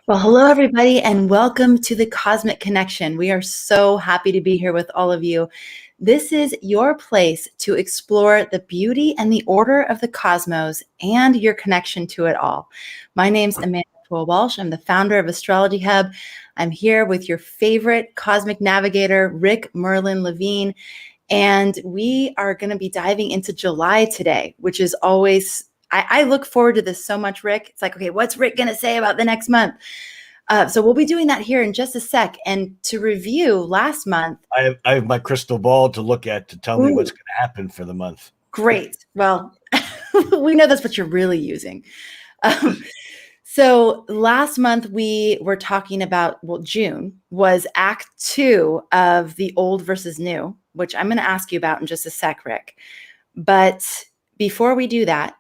Well, hello, everybody, and welcome to the Cosmic Connection. We are so happy to be here with all of you. This is your place to explore the beauty and the order of the cosmos and your connection to it all. My name's Amanda Walsh. I'm the founder of Astrology Hub. I'm here with your favorite cosmic navigator, Rick Merlin Levine, and we are going to be diving into July today, which is always I look forward to this so much, Rick. It's like, okay, what's Rick going to say about the next month? So we'll be doing that here in just a sec. And to review last month. I have my crystal ball to look at to tell me what's going to happen for the month. Great. Well, we know that's what you're really using. So last month we were talking about, June was Act 2 of the old versus new, which I'm going to ask you about in just a sec, Rick. But before we do that,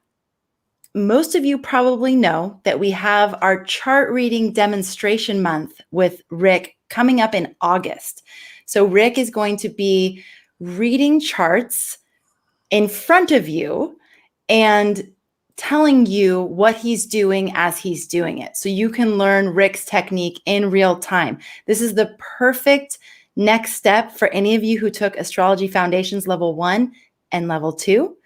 most of you probably know that we have our chart reading demonstration month with Rick coming up in August. So Rick is going to be reading charts in front of you and telling you what he's doing as he's doing it. So you can learn Rick's technique in real time. This is the perfect next step for any of you who took Astrology Foundations Level 1 and Level 2.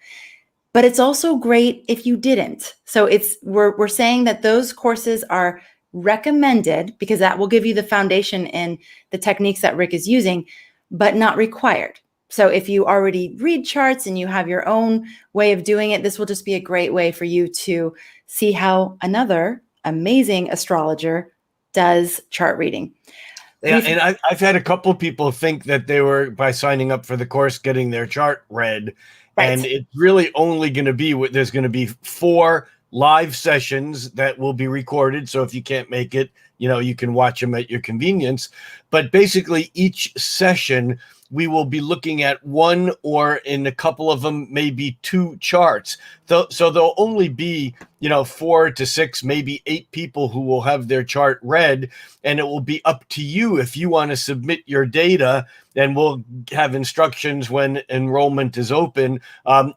But it's also great if you didn't. So we're saying that those courses are recommended because that will give you the foundation in the techniques that Rick is using, but not required. So if you already read charts and you have your own way of doing it, this will just be a great way for you to see how another amazing astrologer does chart reading. Yeah, and I've had a couple of people think that they were, by signing up for the course, getting their chart read. Right. And it's really only going to be, there's going to be 4 live sessions that will be recorded. So if you can't make it, you can watch them at your convenience. But basically each session, we will be looking at one, or in a couple of them, maybe 2 charts. So there'll only be, 4 to 6, maybe 8 people who will have their chart read. And it will be up to you if you want to submit your data. And we'll have instructions when enrollment is open.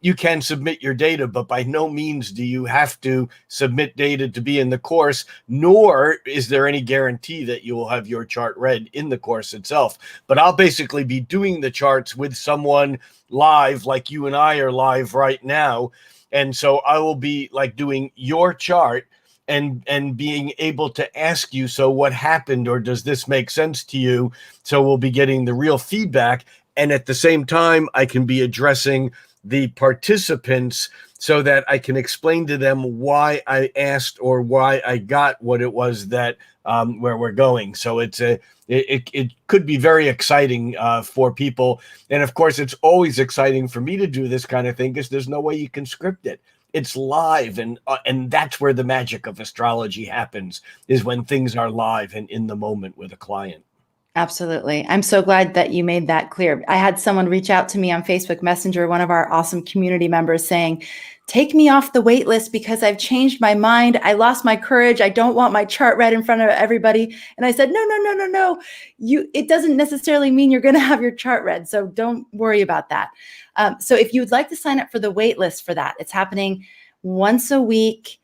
You can submit your data, but by no means do you have to submit data to be in the course, nor is there any guarantee that you will have your chart read in the course itself. But I'll basically be doing the charts with someone live, like you and I are live right now. And so I will be like doing your chart and being able to ask you, so what happened, or does this make sense to you? So we'll be getting the real feedback. And at the same time, I can be addressing the participants so that I can explain to them why I asked or why I got what it was that where we're going. So it could be very exciting for people. And of course, it's always exciting for me to do this kind of thing because there's no way you can script it. It's live, and that's where the magic of astrology happens, is when things are live and in the moment with a client. Absolutely. I'm so glad that you made that clear. I had someone reach out to me on Facebook Messenger, one of our awesome community members, saying, take me off the wait list because I've changed my mind. I lost my courage. I don't want my chart read in front of everybody. And I said, no. It doesn't necessarily mean you're going to have your chart read. So don't worry about that. So if you would like to sign up for the wait list for that, it's happening once a week,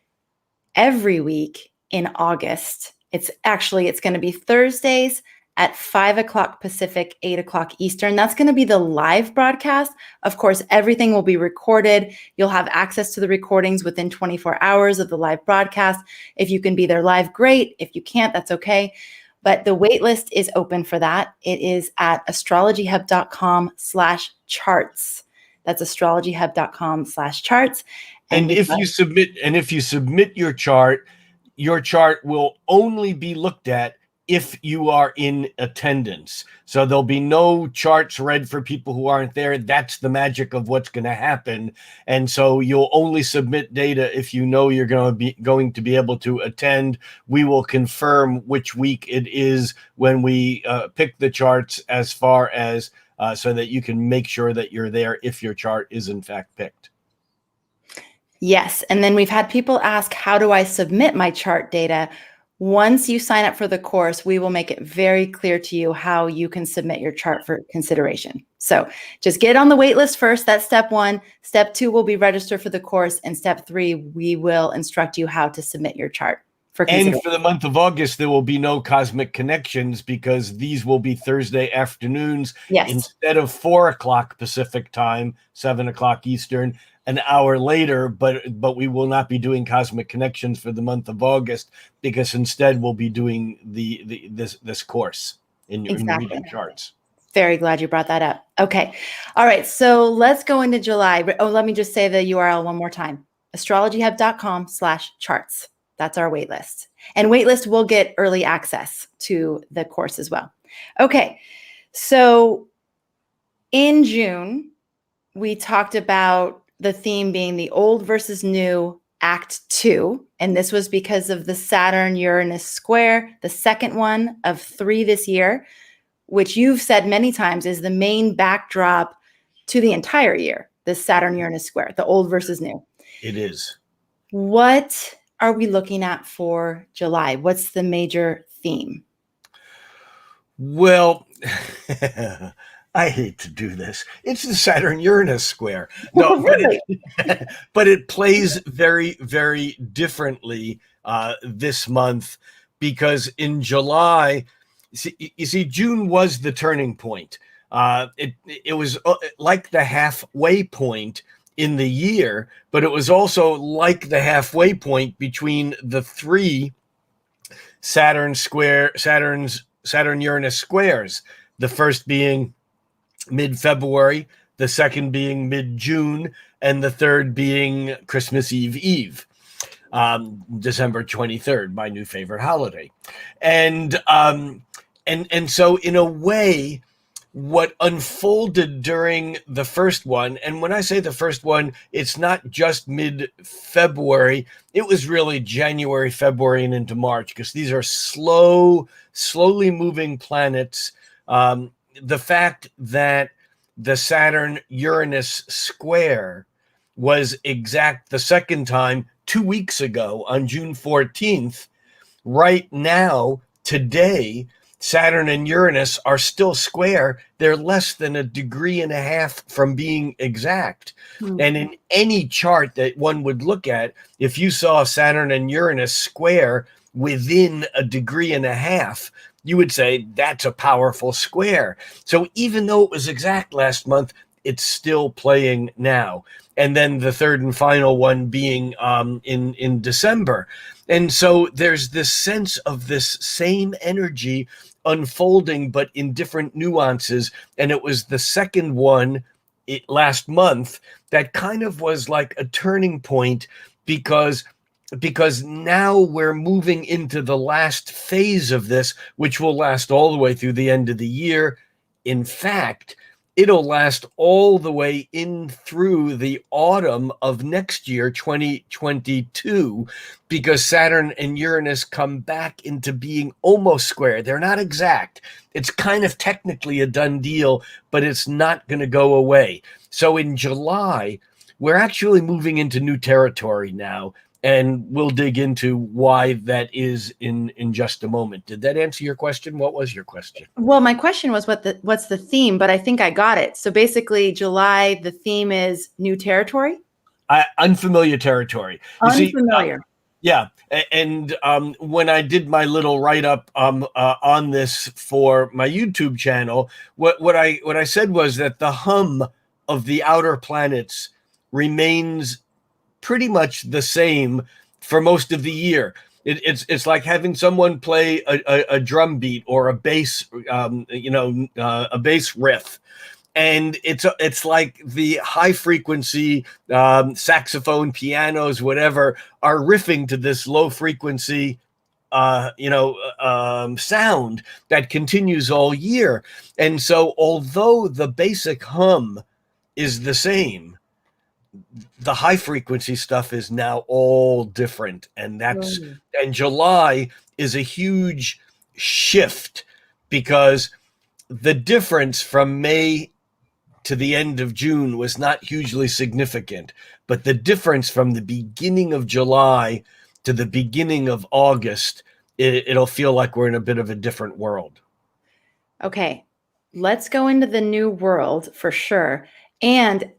every week in August. It's going to be Thursdays at 5 o'clock Pacific, 8 o'clock Eastern. That's going to be the live broadcast. Of course, everything will be recorded. You'll have access to the recordings within 24 hours of the live broadcast. If you can be there live, great. If you can't, that's okay. But the wait list is open for that. It is at astrologyhub.com/charts. That's astrologyhub.com/charts. And if you submit your chart will only be looked at if you are in attendance. So there'll be no charts read for people who aren't there. That's the magic of what's going to happen. And so you'll only submit data if you know you're going to be able to attend. We will confirm which week it is when we pick the charts, as far as so that you can make sure that you're there if your chart is in fact picked. Yes. And then we've had people ask, how do I submit my chart data? Once you sign up for the course, we will make it very clear to you how you can submit your chart for consideration. So just get on the wait list first. That's step 1. Step 2 will be register for the course. And step 3, we will instruct you how to submit your chart for And consideration. for the month of August, there will be no cosmic connections because these will be Thursday afternoons Yes. instead of 4 o'clock Pacific time, 7 o'clock Eastern, an hour later. But we will not be doing cosmic connections for the month of August because instead we'll be doing this course in reading charts. Very glad you brought that up. Okay. All right. So let's go into July. Oh, let me just say the URL one more time. astrologyhub.com/charts. That's our waitlist. And waitlist will get early access to the course as well. Okay. So in June, we talked about the theme being the old versus new Act 2. And this was because of the Saturn-Uranus square, the second one of 3 this year, which you've said many times is the main backdrop to the entire year, the Saturn-Uranus square, the old versus new. It is. What are we looking at for July? What's the major theme? Well, I hate to do this. It's the Saturn-Uranus square. No, Really? but it plays very, very differently this month because in July, you see, June was the turning point. It was like the halfway point in the year, but it was also like the halfway point between the 3 Saturn-Uranus squares. The first being mid-February, the second being mid-June, and the third being Christmas Eve, December 23rd, my new favorite holiday. And so in a way, what unfolded during the first one, and when I say the first one, it's not just mid-February, it was really January, February, and into March, because these are slowly moving planets. The fact that the Saturn-Uranus square was exact the second time 2 weeks ago on June 14th, right now, today, Saturn and Uranus are still square. They're less than 1.5 degrees from being exact. Mm-hmm. And in any chart that one would look at, if you saw Saturn and Uranus square within 1.5 degrees, you would say that's a powerful square. So even though it was exact last month, it's still playing now. And then the third and final one being in December. And so there's this sense of this same energy unfolding, but in different nuances. And it was the second one last month that kind of was like a turning point because now we're moving into the last phase of this, which will last all the way through the end of the year. In fact, it'll last all the way in through the autumn of next year, 2022, because Saturn and Uranus come back into being almost square. They're not exact. It's kind of technically a done deal, but it's not going to go away. So in July, we're actually moving into new territory now. And we'll dig into why that is in just a moment. Did that answer your question? What was your question? Well, my question was what's the theme, but I think I got it. So basically, July, the theme is new territory? Unfamiliar territory. Unfamiliar. Yeah. And when I did my little write-up on this for my YouTube channel, what I said was that the hum of the outer planets remains pretty much the same for most of the year. It's like having someone play a drum beat or a bass, a bass riff, and it's like the high frequency saxophone, pianos, whatever, are riffing to this low frequency sound that continues all year. And so, although the basic hum is the same, the high frequency stuff is now all different. And and July is a huge shift because the difference from May to the end of June was not hugely significant, but the difference from the beginning of July to the beginning of August, it'll feel like we're in a bit of a different world. Okay, let's go into the new world for sure. And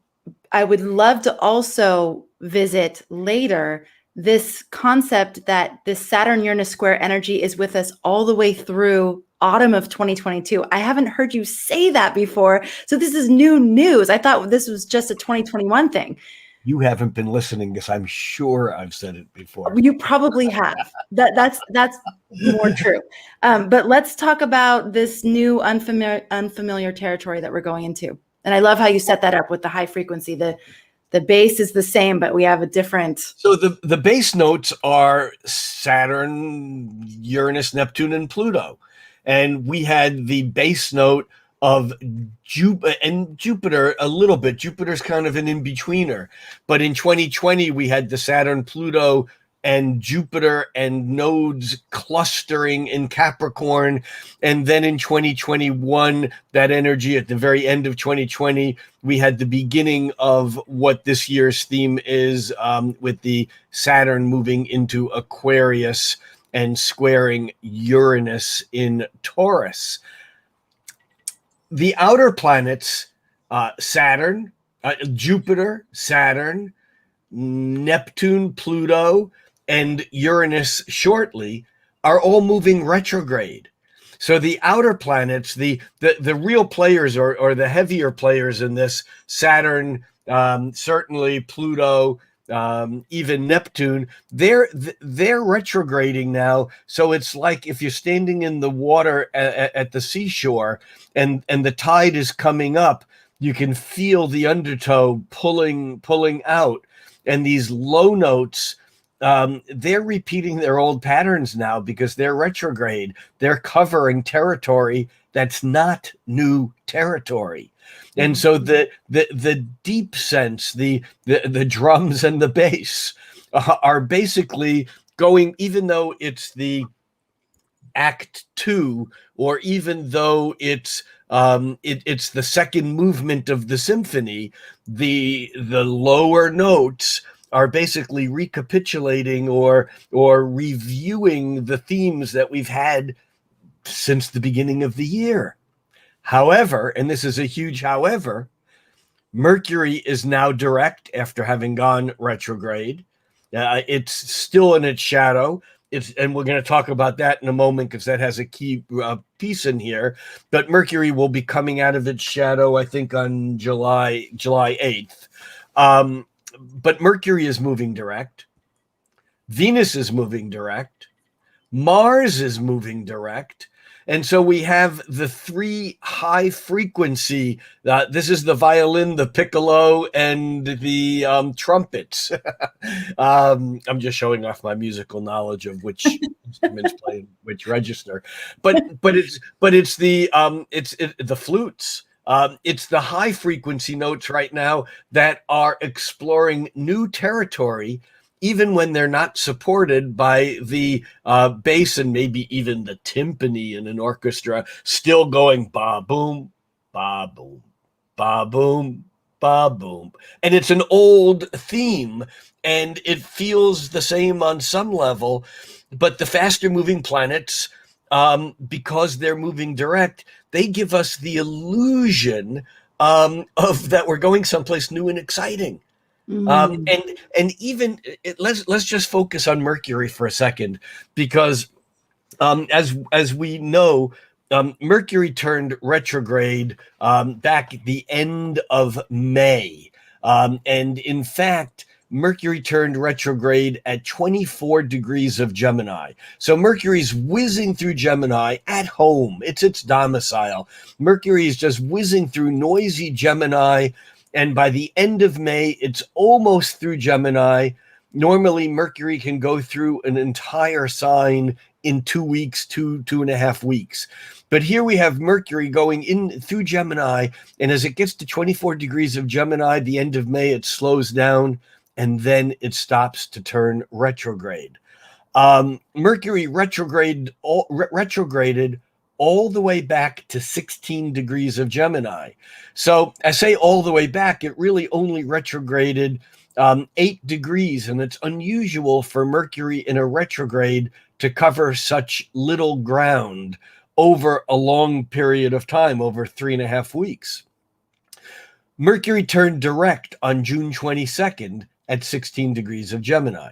I would love to also visit later this concept that this Saturn-Uranus square energy is with us all the way through autumn of 2022. I haven't heard you say that before. So this is new news. I thought this was just a 2021 thing. You haven't been listening because I'm sure I've said it before. You probably have. That's more true. But let's talk about this new unfamiliar territory that we're going into. And I love how you set that up with the high frequency. The base is the same, but we have a different. So the base notes are Saturn, Uranus, Neptune, and Pluto. And we had the base note of Jupiter a little bit. Jupiter's kind of an in-betweener. But in 2020, we had the Saturn, Pluto, and Jupiter and nodes clustering in Capricorn. And then in 2021, that energy at the very end of 2020, we had the beginning of what this year's theme is, with the Saturn moving into Aquarius and squaring Uranus in Taurus. The outer planets, Saturn, Jupiter, Saturn, Neptune, Pluto, and Uranus shortly, are all moving retrograde. So the outer planets, the real players or the heavier players in this, Saturn, certainly Pluto, even Neptune, they're retrograding now. So it's like if you're standing in the water at the seashore and the tide is coming up, you can feel the undertow pulling out. And these low notes, they're repeating their old patterns now because they're retrograde. They're covering territory that's not new territory. And so the deep sense, the drums and the bass are basically going, even though it's the Act 2, or even though it's the second movement of the symphony, the lower notes are basically recapitulating or reviewing the themes that we've had since the beginning of the year. However, and this is a huge however, Mercury is now direct after having gone retrograde. It's still in its shadow. And we're going to talk about that in a moment because that has a key piece in here. But Mercury will be coming out of its shadow, I think, on July 8th. But Mercury is moving direct. Venus is moving direct. Mars is moving direct. And so we have the three high frequency. This is the violin, the piccolo, and the trumpets. I'm just showing off my musical knowledge of which instruments play which register. But it's the flutes. It's the high frequency notes right now that are exploring new territory, even when they're not supported by the bass and maybe even the timpani in an orchestra, still going ba boom, ba boom, ba boom, ba boom. And it's an old theme, and it feels the same on some level, but the faster moving planets, because they're moving direct, they give us the illusion of that we're going someplace new and exciting. And even let's just focus on Mercury for a second, because as we know, Mercury turned retrograde back at the end of May, and in fact, Mercury turned retrograde at 24 degrees of Gemini. So Mercury's whizzing through Gemini at home. It's its domicile. Mercury is just whizzing through noisy Gemini. And by the end of May, it's almost through Gemini. Normally, Mercury can go through an entire sign in 2 weeks, two and a half weeks. But here we have Mercury going in through Gemini. And as it gets to 24 degrees of Gemini, the end of May, it slows down, and then it stops to turn retrograde. Mercury retrograded all the way back to 16 degrees of Gemini. So I say all the way back, it really only retrograded 8 degrees, and it's unusual for Mercury in a retrograde to cover such little ground over a long period of time, over 3.5 weeks. Mercury turned direct on June 22nd at 16 degrees of Gemini.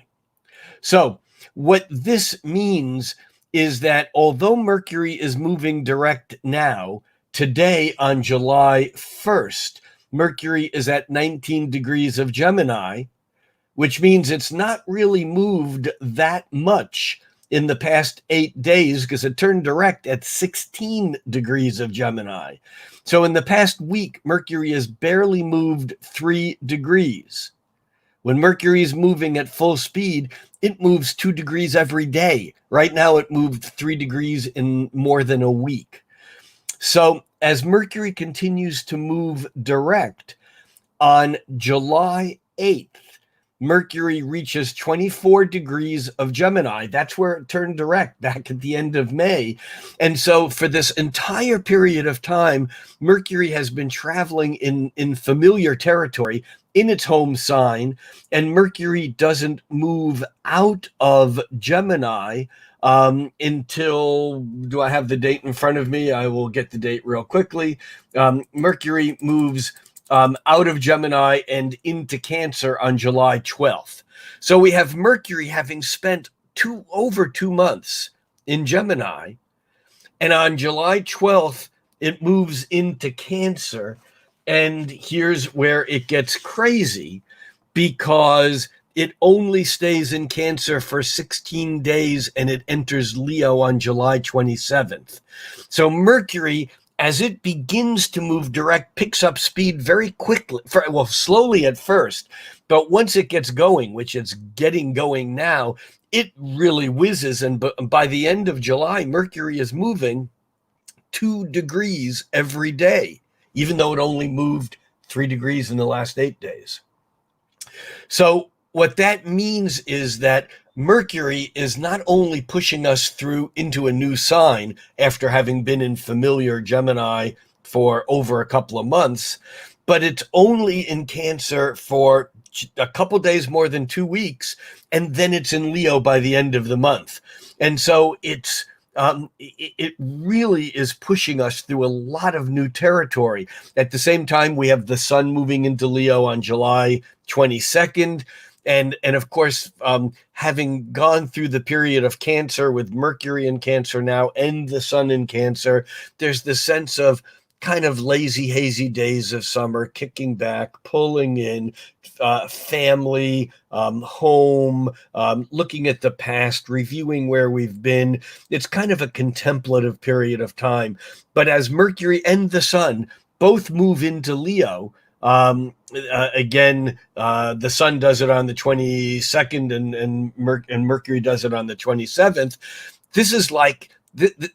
So what this means is that although Mercury is moving direct now, today on July 1st, Mercury is at 19 degrees of Gemini, which means it's not really moved that much in the past 8 days because it turned direct at 16 degrees of Gemini. So in the past week, Mercury has barely moved 3 degrees. When Mercury is moving at full speed, it moves 2 degrees every day. Right now, it moved 3 degrees in more than a week. So as Mercury continues to move direct, on July 8th, Mercury reaches 24 degrees of Gemini. That's where it turned direct back at the end of May. And so for this entire period of time, Mercury has been traveling in familiar territory in its home sign, and Mercury doesn't move out of Gemini until, do I have the date in front of me? I will get the date real quickly. Mercury moves out of Gemini and into Cancer on July 12th. So we have Mercury having spent over 2 months in Gemini, and on July 12th, it moves into Cancer. And here's where it gets crazy, because it only stays in Cancer for 16 days and it enters Leo on July 27th. So Mercury, as it begins to move direct, picks up speed very quickly, slowly at first, but once it gets going, which it's getting going now, it really whizzes. And by the end of July, Mercury is moving 2 degrees every day, even though it only moved 3 degrees in the last 8 days. So what that means is that Mercury is not only pushing us through into a new sign after having been in familiar Gemini for over a couple of months, but it's only in Cancer for a couple days more than 2 weeks, and then it's in Leo by the end of the month. And so it really is pushing us through a lot of new territory. At the same time, we have the sun moving into Leo on July 22nd. And of course, having gone through the period of Cancer with Mercury in Cancer now and the sun in Cancer, there's this sense of kind of lazy, hazy days of summer, kicking back, pulling in, family, home, looking at the past, reviewing where we've been. It's kind of a contemplative period of time. But as Mercury and the sun both move into Leo, again, the sun does it on the 22nd and Mercury does it on the 27th. This is like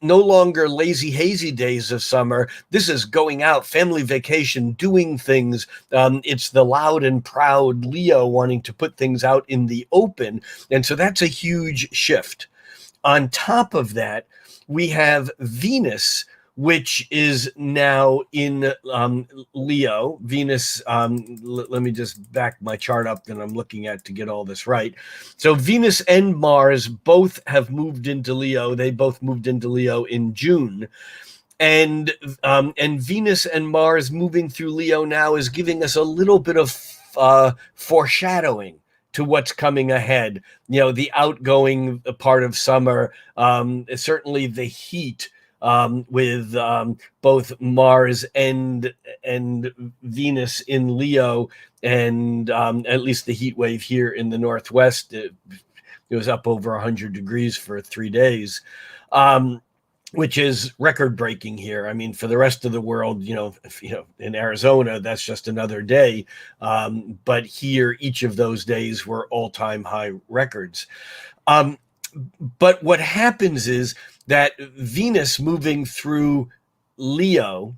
no longer lazy, hazy days of summer. This is going out, family vacation, doing things. It's the loud and proud Leo wanting to put things out in the open. And so that's a huge shift. On top of that, we have Venus, which is now in Leo. Venus, let me just back my chart up that I'm looking at to get all this right. So Venus and Mars both have moved into Leo. They both moved into Leo in June. And Venus and Mars moving through Leo now is giving us a little bit of foreshadowing to what's coming ahead. You know, the outgoing part of summer, certainly the heat, with both Mars and Venus in Leo, and at least the heat wave here in the Northwest, it was up over 100 degrees for 3 days, which is record breaking here. I mean, for the rest of the world, in Arizona, that's just another day. But here, each of those days were all-time high records. But what happens is that Venus moving through Leo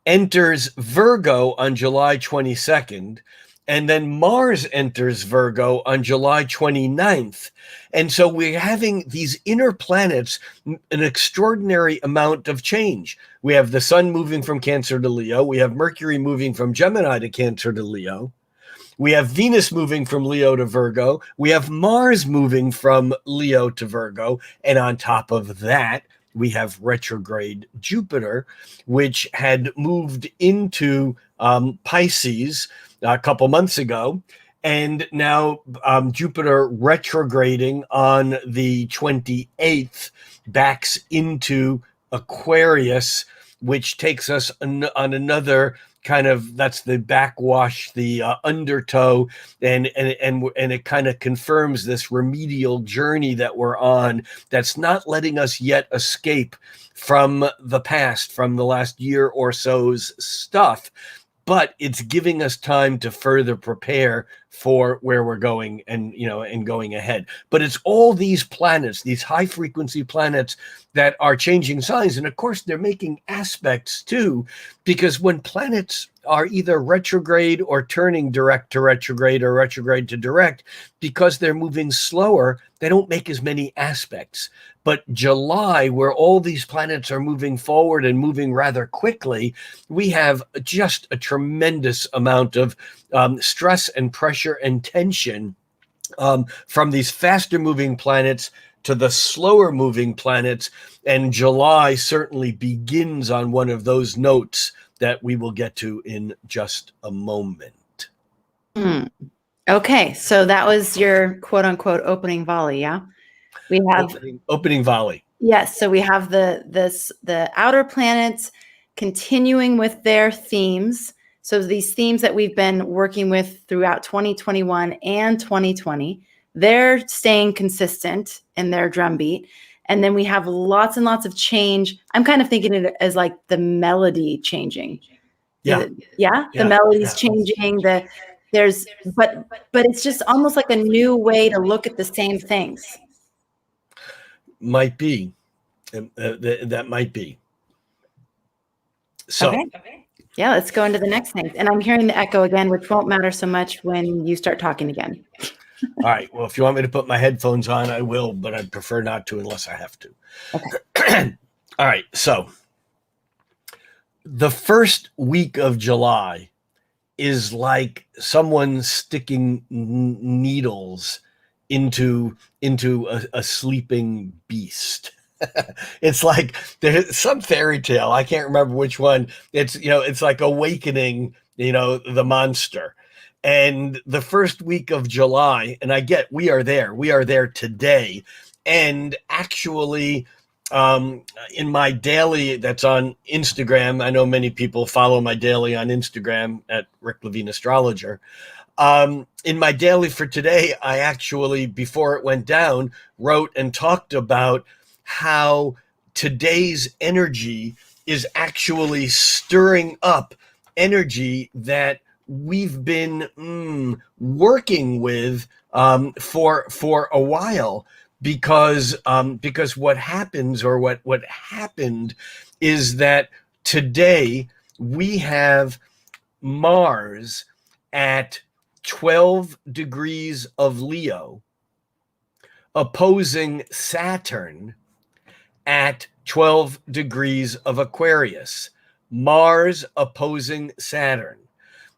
enters Virgo on July 22nd, and then Mars enters Virgo on July 29th. And so we're having these inner planets, an extraordinary amount of change. We have the sun moving from Cancer to Leo. We have Mercury moving from Gemini to Cancer to Leo. We have Venus moving from Leo to Virgo. We have Mars moving from Leo to Virgo. And on top of that, we have retrograde Jupiter, which had moved into Pisces a couple months ago. And now Jupiter retrograding on the 28th backs into Aquarius, which takes us on another kind of, that's the backwash, the undertow, and it kind of confirms this remedial journey that we're on, that's not letting us yet escape from the past, from the last year or so's stuff, but it's giving us time to further prepare for where we're going, and going ahead. But it's all these planets, these high frequency planets, that are changing signs. And of course, they're making aspects too, because when planets are either retrograde or turning direct to retrograde or retrograde to direct, because they're moving slower, they don't make as many aspects. But July, where all these planets are moving forward and moving rather quickly, we have just a tremendous amount of stress and pressure and tension from these faster moving planets to the slower moving planets. And July certainly begins on one of those notes that we will get to in just a moment. Okay, so that was your quote unquote opening volley, yeah? We have opening volley. Yes, so we have the outer planets continuing with their themes. So these themes that we've been working with throughout 2021 and 2020, they're staying consistent in their drumbeat. And then we have lots and lots of change. I'm kind of thinking it as like the melody changing. Yeah. The melody's changing. But it's just almost like a new way to look at the same things. Might be. That might be. So. Okay. Yeah, let's go into the next thing. And I'm hearing the echo again, which won't matter so much when you start talking again. All right. Well, if you want me to put my headphones on, I will, but I'd prefer not to unless I have to. Okay. All right. So the first week of July is like someone sticking needles into a sleeping beast. It's like there's some fairy tale. I can't remember which one. It's like awakening, the monster. And the first week of July, and we are there today. And actually, in my daily that's on Instagram, I know many people follow my daily on Instagram at Rick Levine Astrologer. In my daily for today, I actually, before it went down, wrote and talked about how today's energy is actually stirring up energy that we've been working with for a while, because what happens, or what happened, is that today we have Mars at 12 degrees of Leo opposing Saturn at 12 degrees of Aquarius. Mars opposing Saturn.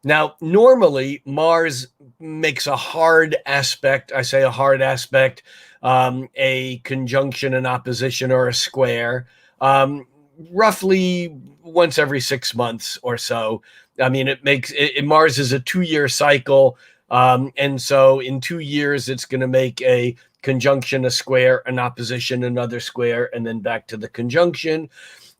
Now, normally Mars makes a hard aspect. I say a hard aspect, a conjunction, an opposition, or a square, roughly once every 6 months or so. I mean, Mars is a 2-year cycle. And so in 2 years, it's going to make a conjunction, a square, an opposition, another square, and then back to the conjunction.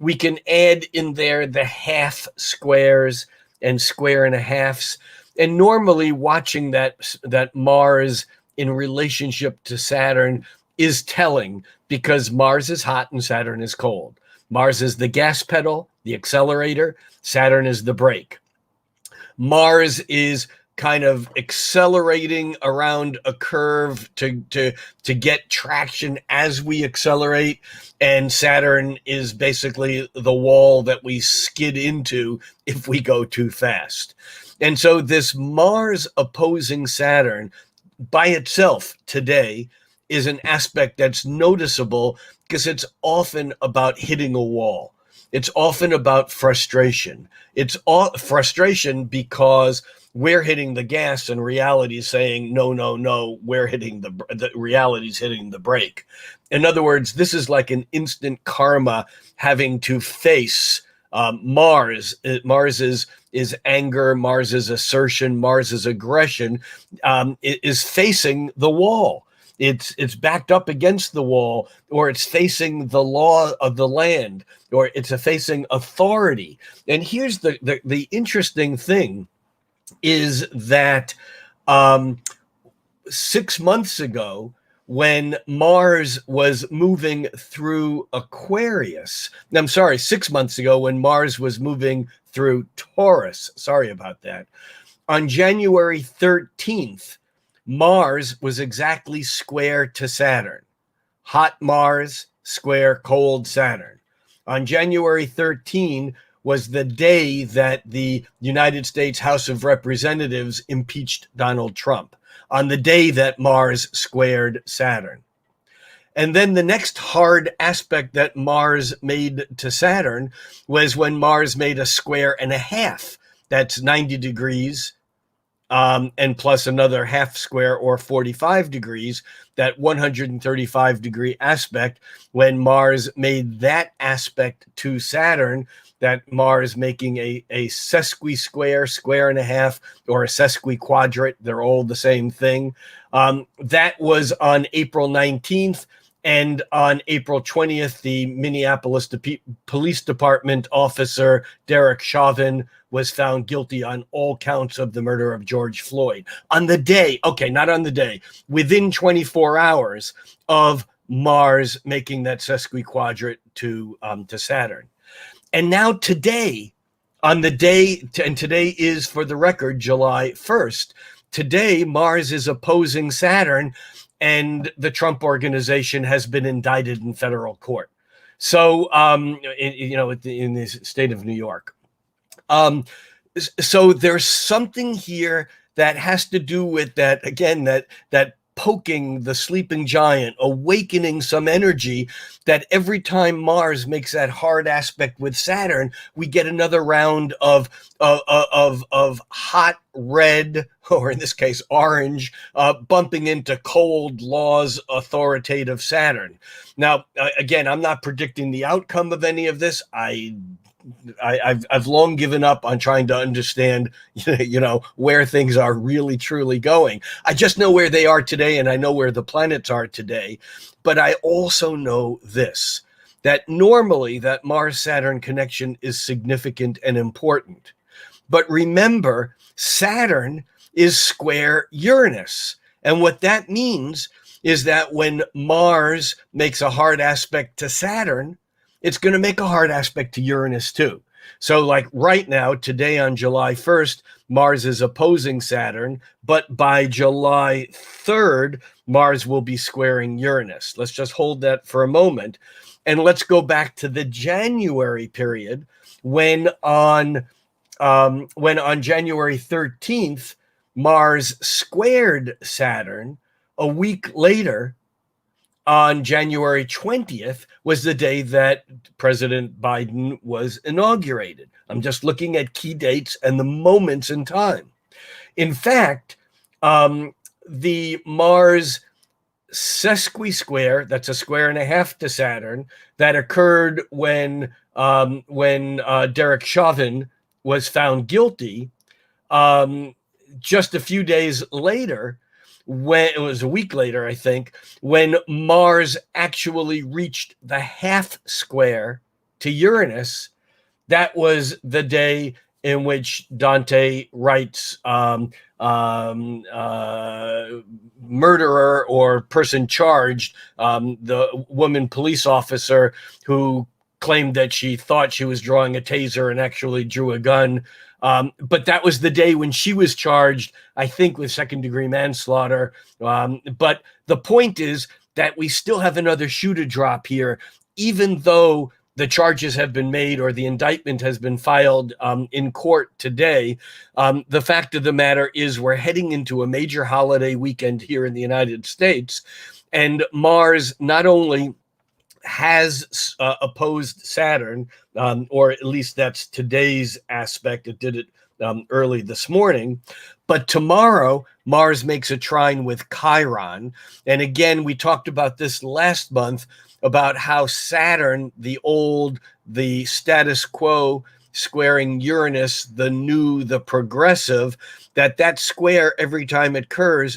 We can add in there the half squares and square and a halves. And normally watching that Mars in relationship to Saturn is telling, because Mars is hot and Saturn is cold. Mars is the gas pedal, the accelerator. Saturn is the brake. Mars is kind of accelerating around a curve to get traction as we accelerate. And Saturn is basically the wall that we skid into if we go too fast. And so this Mars opposing Saturn by itself today is an aspect that's noticeable, because it's often about hitting a wall. It's often about frustration. It's frustration because we're hitting the gas and reality is saying, no, we're hitting the reality's hitting the brake. In other words, this is like an instant karma having to face Mars is anger, Mars is assertion, Mars is aggression, is facing the wall. It's backed up against the wall, or it's facing the law of the land, or it's facing authority. And here's the interesting thing is that 6 months ago, when Mars was moving through Aquarius, I'm sorry, 6 months ago when Mars was moving through Taurus, sorry about that, on January 13th, Mars was exactly square to Saturn. Hot Mars, square, cold Saturn. On January 13 was the day that the United States House of Representatives impeached Donald Trump, on the day that Mars squared Saturn. And then the next hard aspect that Mars made to Saturn was when Mars made a square and a half. That's 90 degrees and plus another half square, or 45 degrees, that 135 degree aspect. When Mars made that aspect to Saturn, that Mars making a sesqui-square, square and a half, or a sesquiquadrate, they're all the same thing. That was on April 19th. And on April 20th, the Minneapolis Police Department officer, Derek Chauvin, was found guilty on all counts of the murder of George Floyd. On the day, okay, not on the day, within 24 hours of Mars making that sesquiquadrate to Saturn. And now today, on the day, and today is, for the record, July 1st, today Mars is opposing Saturn, and the Trump Organization has been indicted in federal court. So, in the state of New York. So there's something here that has to do with that, again, that poking the sleeping giant, awakening some energy, that every time Mars makes that hard aspect with Saturn, we get another round of hot red, or in this case orange, bumping into cold, laws, authoritative Saturn. Now, again, I'm not predicting the outcome of any of this. I've long given up on trying to understand, where things are really truly going. I just know where they are today, and I know where the planets are today. But I also know this, that normally that Mars-Saturn connection is significant and important. But remember, Saturn is square Uranus. And what that means is that when Mars makes a hard aspect to Saturn, it's going to make a hard aspect to Uranus too. So like right now, today on July 1st, Mars is opposing Saturn, but by July 3rd, Mars will be squaring Uranus. Let's just hold that for a moment. And let's go back to the January period when on January 13th, Mars squared Saturn. A week later, on January 20th, was the day that President Biden was inaugurated. I'm just looking at key dates and the moments in time. In fact, the Mars sesqui-square, that's a square and a half to Saturn, that occurred when Derek Chauvin was found guilty, just a few days later, when it was a week later, I think, when Mars actually reached the half square to Uranus, that was the day in which Dante Wright's murderer or person charged, the woman police officer who claimed that she thought she was drawing a taser and actually drew a gun. But that was the day when she was charged, I think, with second-degree manslaughter. But the point is that we still have another shoe to drop here, even though the charges have been made or the indictment has been filed in court today. The fact of the matter is we're heading into a major holiday weekend here in the United States, and Mars not only has opposed Saturn, or at least that's today's aspect. It did it early this morning. But tomorrow, Mars makes a trine with Chiron. And again, we talked about this last month about how Saturn, the status quo, squaring Uranus, the new, the progressive, that square every time it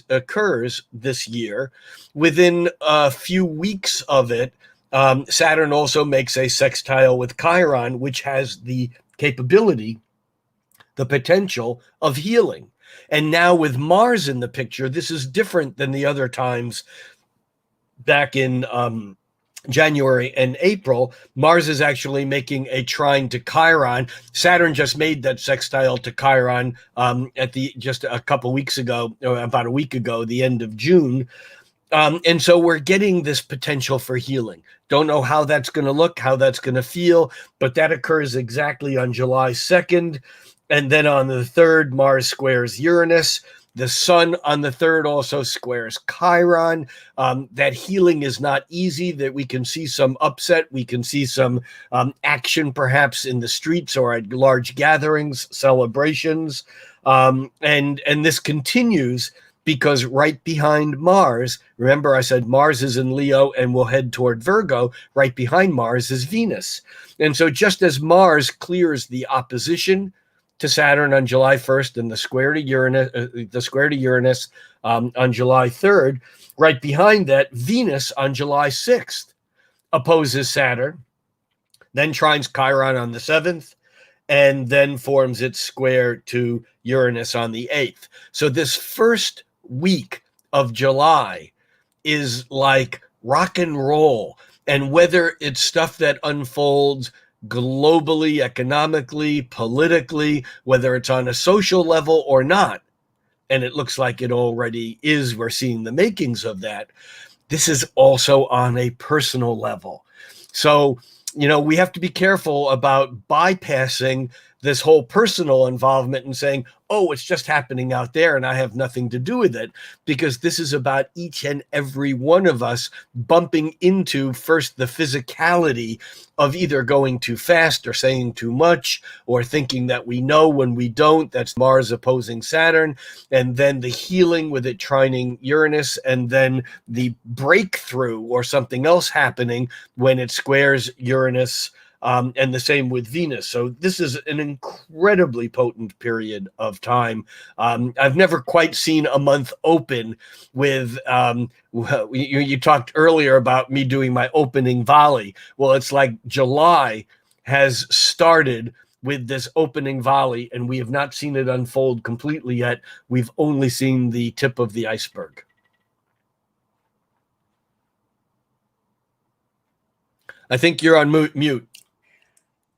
occurs this year. Within a few weeks of it, Saturn also makes a sextile with Chiron, which has the capability, the potential of healing. And now with Mars in the picture, this is different than the other times back in January and April. Mars is actually making a trine to Chiron. Saturn just made that sextile to Chiron just a couple weeks ago, or about a week ago, the end of June. And so we're getting this potential for healing. Don't know how that's going to look, how that's going to feel, but that occurs exactly on July 2nd. And then on the 3rd, Mars squares Uranus. The sun on the 3rd also squares Chiron. That healing is not easy, that we can see some upset. We can see some action perhaps in the streets or at large gatherings, celebrations. And this continues because right behind Mars, remember I said Mars is in Leo and will head toward Virgo, right behind Mars is Venus. And so just as Mars clears the opposition to Saturn on July 1st and the square to Uranus on July 3rd, right behind that, Venus on July 6th opposes Saturn, then trines Chiron on the 7th, and then forms its square to Uranus on the 8th. So this first week of July is like rock and roll. And whether it's stuff that unfolds globally, economically, politically, whether it's on a social level or not, and it looks like it already is, we're seeing the makings of that, this is also on a personal level. So, we have to be careful about bypassing this whole personal involvement and saying, oh, it's just happening out there and I have nothing to do with it, because this is about each and every one of us bumping into first the physicality of either going too fast or saying too much or thinking that we know when we don't. That's Mars opposing Saturn. And then the healing with it trining Uranus, and then the breakthrough or something else happening when it squares Uranus. And the same with Venus. So this is an incredibly potent period of time. I've never quite seen a month open with, you talked earlier about me doing my opening volley. Well, it's like July has started with this opening volley, and we have not seen it unfold completely yet. We've only seen the tip of the iceberg. I think you're on mute.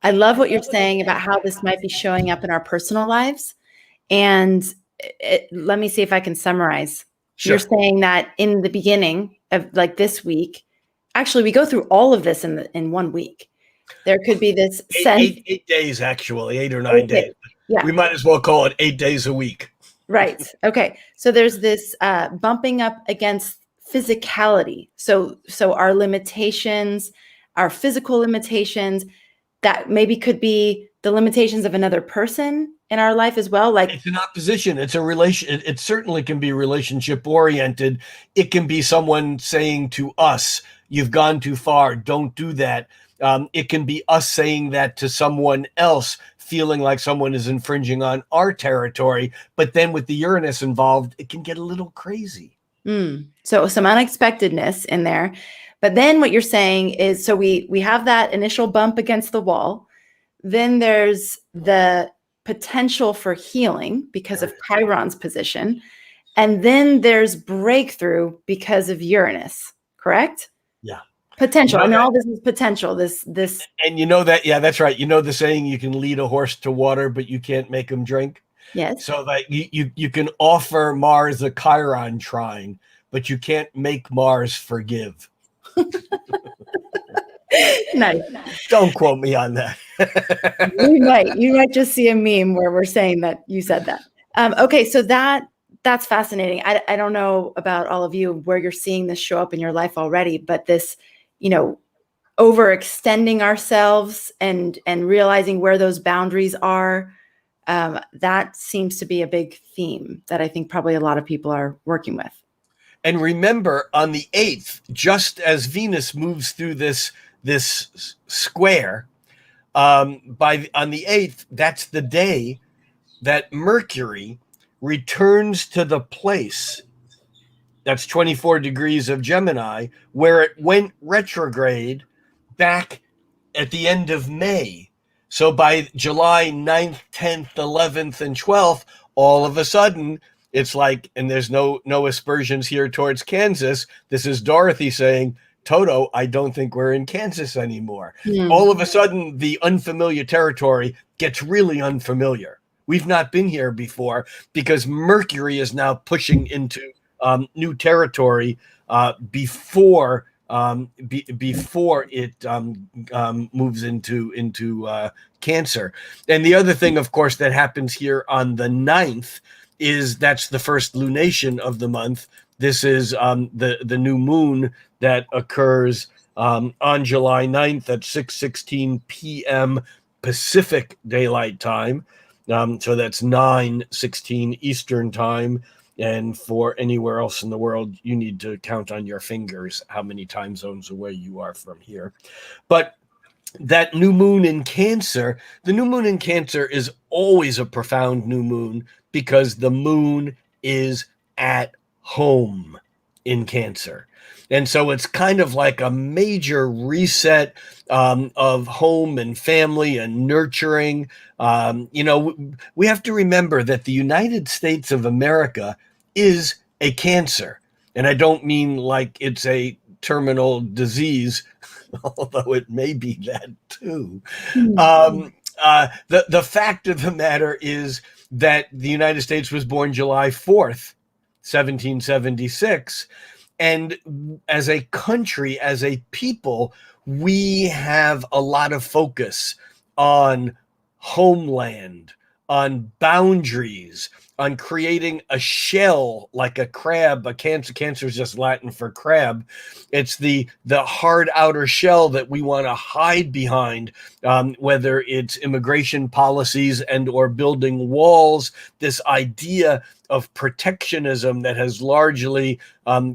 I love what you're saying about how this might be showing up in our personal lives. And let me see if I can summarize. Sure. You're saying that in the beginning of like this week, actually, we go through all of this in 1 week. There could be this sense. 8 days, actually, 8 or 9 days. Yeah. We might as well call it 8 days a week. Right. Okay. So there's this bumping up against physicality. So our limitations, our physical limitations, that maybe could be the limitations of another person in our life as well. Like it's an opposition. It's a relation. It certainly can be relationship oriented. It can be someone saying to us, "You've gone too far. Don't do that." It can be us saying that to someone else, feeling like someone is infringing on our territory. But then with the Uranus involved, it can get a little crazy. So some unexpectedness in there. But then what you're saying is, so we have that initial bump against the wall. Then there's the potential for healing because of Chiron's position. And then there's breakthrough because of Uranus, correct? Yeah. Potential. I mean, all this is potential. This. And you know that, yeah, that's right. You know the saying, you can lead a horse to water, but you can't make him drink. Yes. So that you can offer Mars a Chiron trine, but you can't make Mars forgive. Nice. Don't quote me on that. You might just see a meme where we're saying that you said that. Okay, so that's fascinating. I don't know about all of you where you're seeing this show up in your life already, but this, overextending ourselves and realizing where those boundaries are, that seems to be a big theme that I think probably a lot of people are working with. And remember, on the 8th, just as Venus moves through this square, on the 8th, that's the day that Mercury returns to the place that's 24 degrees of Gemini, where it went retrograde back at the end of May. So by July 9th, 10th, 11th, and 12th, all of a sudden, it's like, and there's no aspersions here towards Kansas. This is Dorothy saying, Toto, I don't think we're in Kansas anymore. All of a sudden, the unfamiliar territory gets really unfamiliar. We've not been here before because Mercury is now pushing into new territory before it moves into Cancer. And the other thing, of course, that happens here on the 9th is that's the first lunation of the month. This is the new moon that occurs on July 9th at 6:16 p.m. Pacific Daylight Time. So that's 9:16 Eastern Time. And for anywhere else in the world, you need to count on your fingers how many time zones away you are from here. But that new moon in Cancer, the new moon in Cancer is always a profound new moon because the moon is at home in Cancer. And so it's kind of like a major reset of home and family and nurturing. We have to remember that the United States of America is a cancer. And I don't mean like it's a terminal disease, although it may be that too. The fact of the matter is that the United States was born July 4th, 1776. And as a country, as a people, we have a lot of focus on homeland, on boundaries, on creating a shell like a crab. A cancer is just Latin for crab. It's the hard outer shell that we want to hide behind, whether it's immigration policies and or building walls. This idea of protectionism that has largely,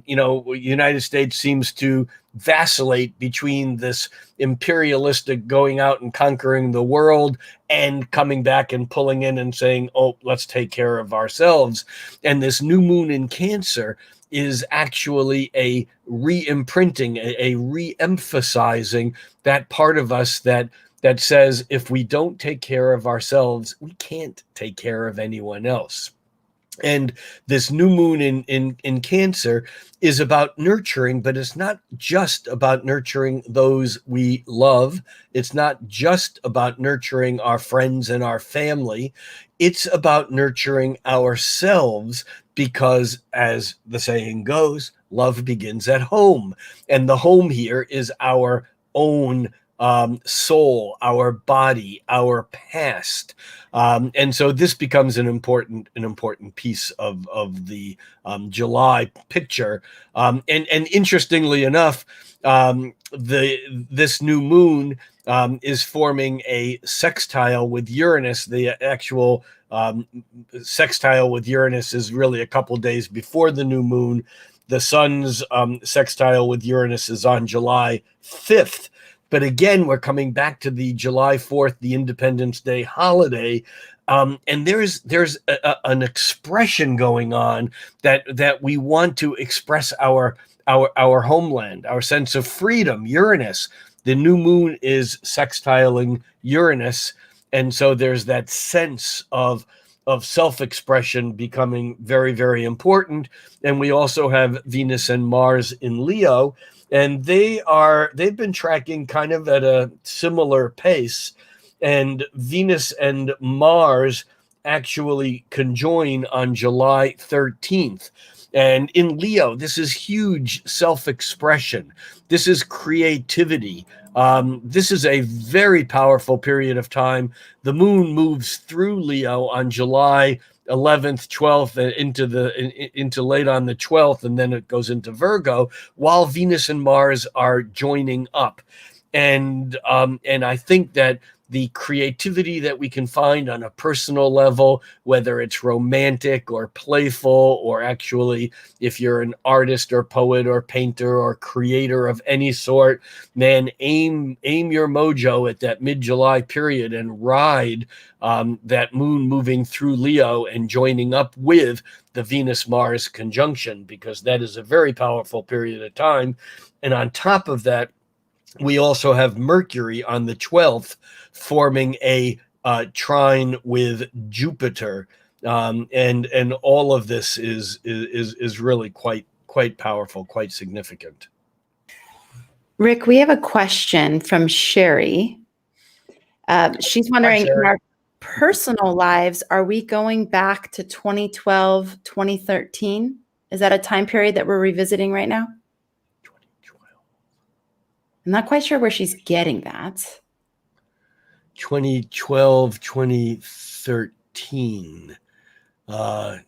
United States seems to vacillate between this imperialistic going out and conquering the world and coming back and pulling in and saying, oh, let's take care of ourselves. And this new moon in Cancer is actually a re-imprinting, a re-emphasizing that part of us that says if we don't take care of ourselves, we can't take care of anyone else. And this new moon in Cancer is about nurturing, but it's not just about nurturing those we love. It's not just about nurturing our friends and our family. It's about nurturing ourselves because, as the saying goes, love begins at home. And the home here is our own soul, our body, our past. And so this becomes an important piece of the July picture. And interestingly enough, this new moon is forming a sextile with Uranus. The actual sextile with Uranus is really a couple days before the new moon. The sun's sextile with Uranus is on July 5th. But again, we're coming back to the July 4th, the Independence Day holiday. And there's an expression going on that we want to express our homeland, our sense of freedom. Uranus, the new moon is sextiling Uranus. And so there's that sense of self-expression becoming very, very important. And we also have Venus and Mars in Leo. And they've been tracking kind of at a similar pace, and Venus and Mars actually conjoin on July 13th. And in Leo, this is huge self-expression. This is creativity. This is a very powerful period of time. The moon moves through Leo on July 11th, 12th, into late on the 12th, and then it goes into Virgo, while Venus and Mars are joining up. And I think that the creativity that we can find on a personal level, whether it's romantic or playful, or actually if you're an artist or poet or painter or creator of any sort, man, aim your mojo at that mid-July period and ride that moon moving through Leo and joining up with the Venus-Mars conjunction, because that is a very powerful period of time. And on top of that, we also have Mercury on the 12th forming a trine with Jupiter, and all of this is really quite powerful, quite significant. Rick, we have a question from Sherry. She's wondering, in our personal lives, are we going back to 2012, 2013? Is that a time period that we're revisiting right now? 2012. I'm not quite sure where she's getting that. 2012, 2013. I'm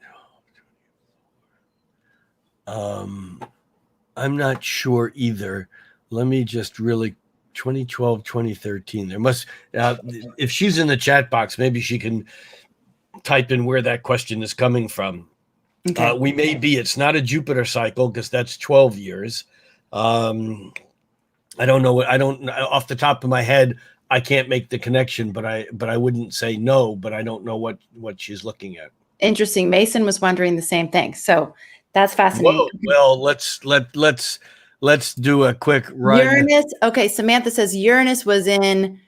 not sure either. Let me just really 2012, 2013. There must, if she's in the chat box, maybe she can type in where that question is coming from. Okay. We may be, it's not a Jupiter cycle because that's 12 years. I don't know what, off the top of my head, I can't make the connection, but I wouldn't say no, but I don't know what she's looking at. Interesting. Mason was wondering the same thing. So that's fascinating. Whoa, well, let's do a quick run. Uranus. Okay. Samantha says Uranus was in,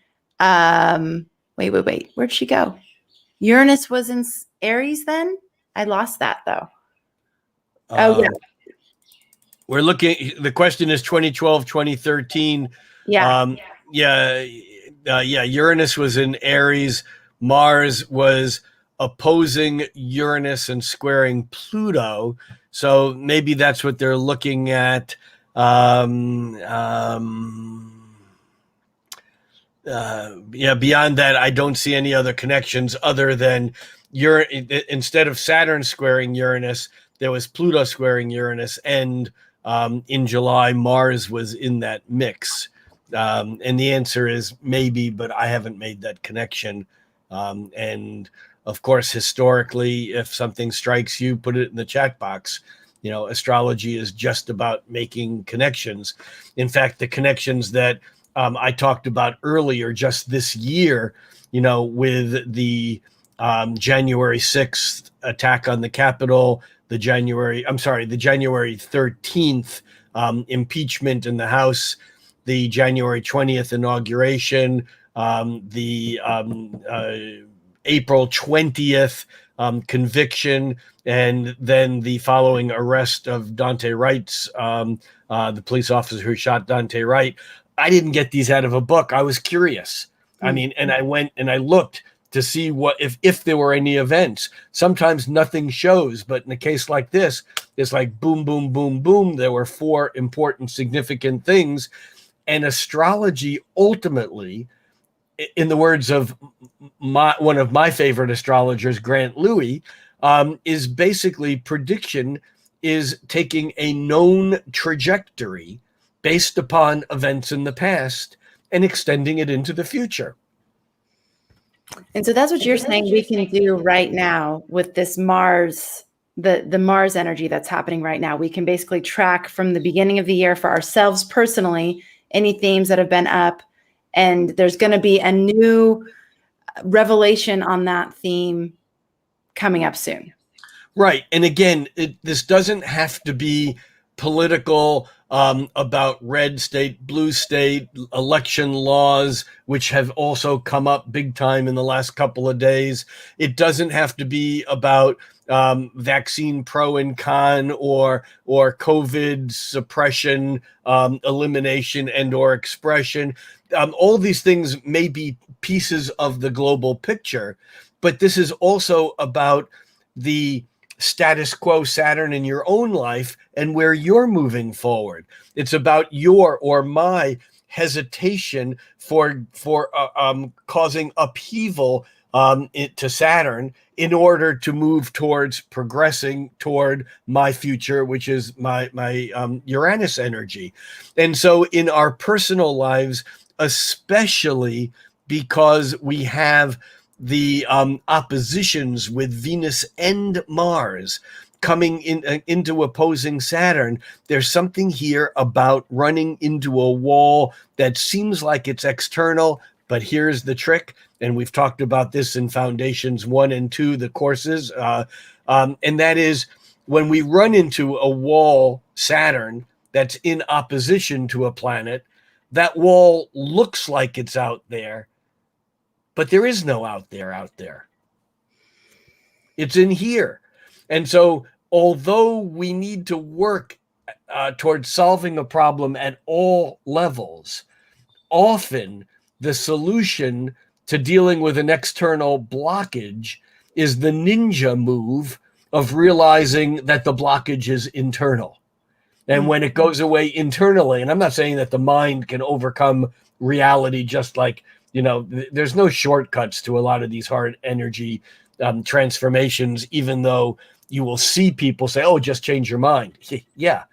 wait. Where'd she go? Uranus was in Aries then? I lost that though. Oh, yeah. We're looking, the question is 2012, 2013. Yeah. Uranus was in Aries. Mars was opposing Uranus and squaring Pluto. So maybe that's what they're looking at. Beyond that, I don't see any other connections other than instead of Saturn squaring Uranus, there was Pluto squaring Uranus, and in July, Mars was in that mix. And the answer is maybe, but I haven't made that connection. And of course, historically, if something strikes you, put it in the chat box. You know, astrology is just about making connections. In fact, the connections that I talked about earlier, just this year, you know, with the January 6th attack on the Capitol, the January 13th impeachment in the House, the January 20th inauguration, the April 20th conviction, and then the following arrest of Dante Wright's, the police officer who shot Dante Wright. I didn't get these out of a book. I was curious. I mean, and I went and I looked to see what if there were any events. Sometimes nothing shows, but in a case like this, it's like boom, boom, boom, boom. There were 4 important, significant things. And astrology ultimately, in the words of one of my favorite astrologers, Grant Louie, is basically prediction is taking a known trajectory based upon events in the past and extending it into the future. And so that's what you're saying we can do right now with this Mars, the Mars energy that's happening right now. We can basically track from the beginning of the year for ourselves personally, any themes that have been up, and there's going to be a new revelation on that theme coming up soon. Right. And again, this doesn't have to be political, about red state, blue state, election laws, which have also come up big time in the last couple of days. It doesn't have to be about vaccine pro and con or COVID suppression, elimination and or expression. All these things may be pieces of the global picture, but this is also about the status quo Saturn in your own life and where you're moving forward. It's about your or my hesitation for causing upheaval to Saturn in order to move towards progressing toward my future, which is my Uranus energy. And so in our personal lives, especially because we have the oppositions with Venus and Mars coming into opposing Saturn. There's something here about running into a wall that seems like it's external, but here's the trick. And we've talked about this in Foundations 1 and 2, the courses. And that is when we run into a wall, Saturn, that's in opposition to a planet, that wall looks like it's out there, but there is no out there. It's in here. And so although we need to work towards solving a problem at all levels, often the solution to dealing with an external blockage is the ninja move of realizing that the blockage is internal. And when it goes away internally, and I'm not saying that the mind can overcome reality just like, there's no shortcuts to a lot of these hard energy transformations, even though you will see people say, oh, just change your mind. Yeah,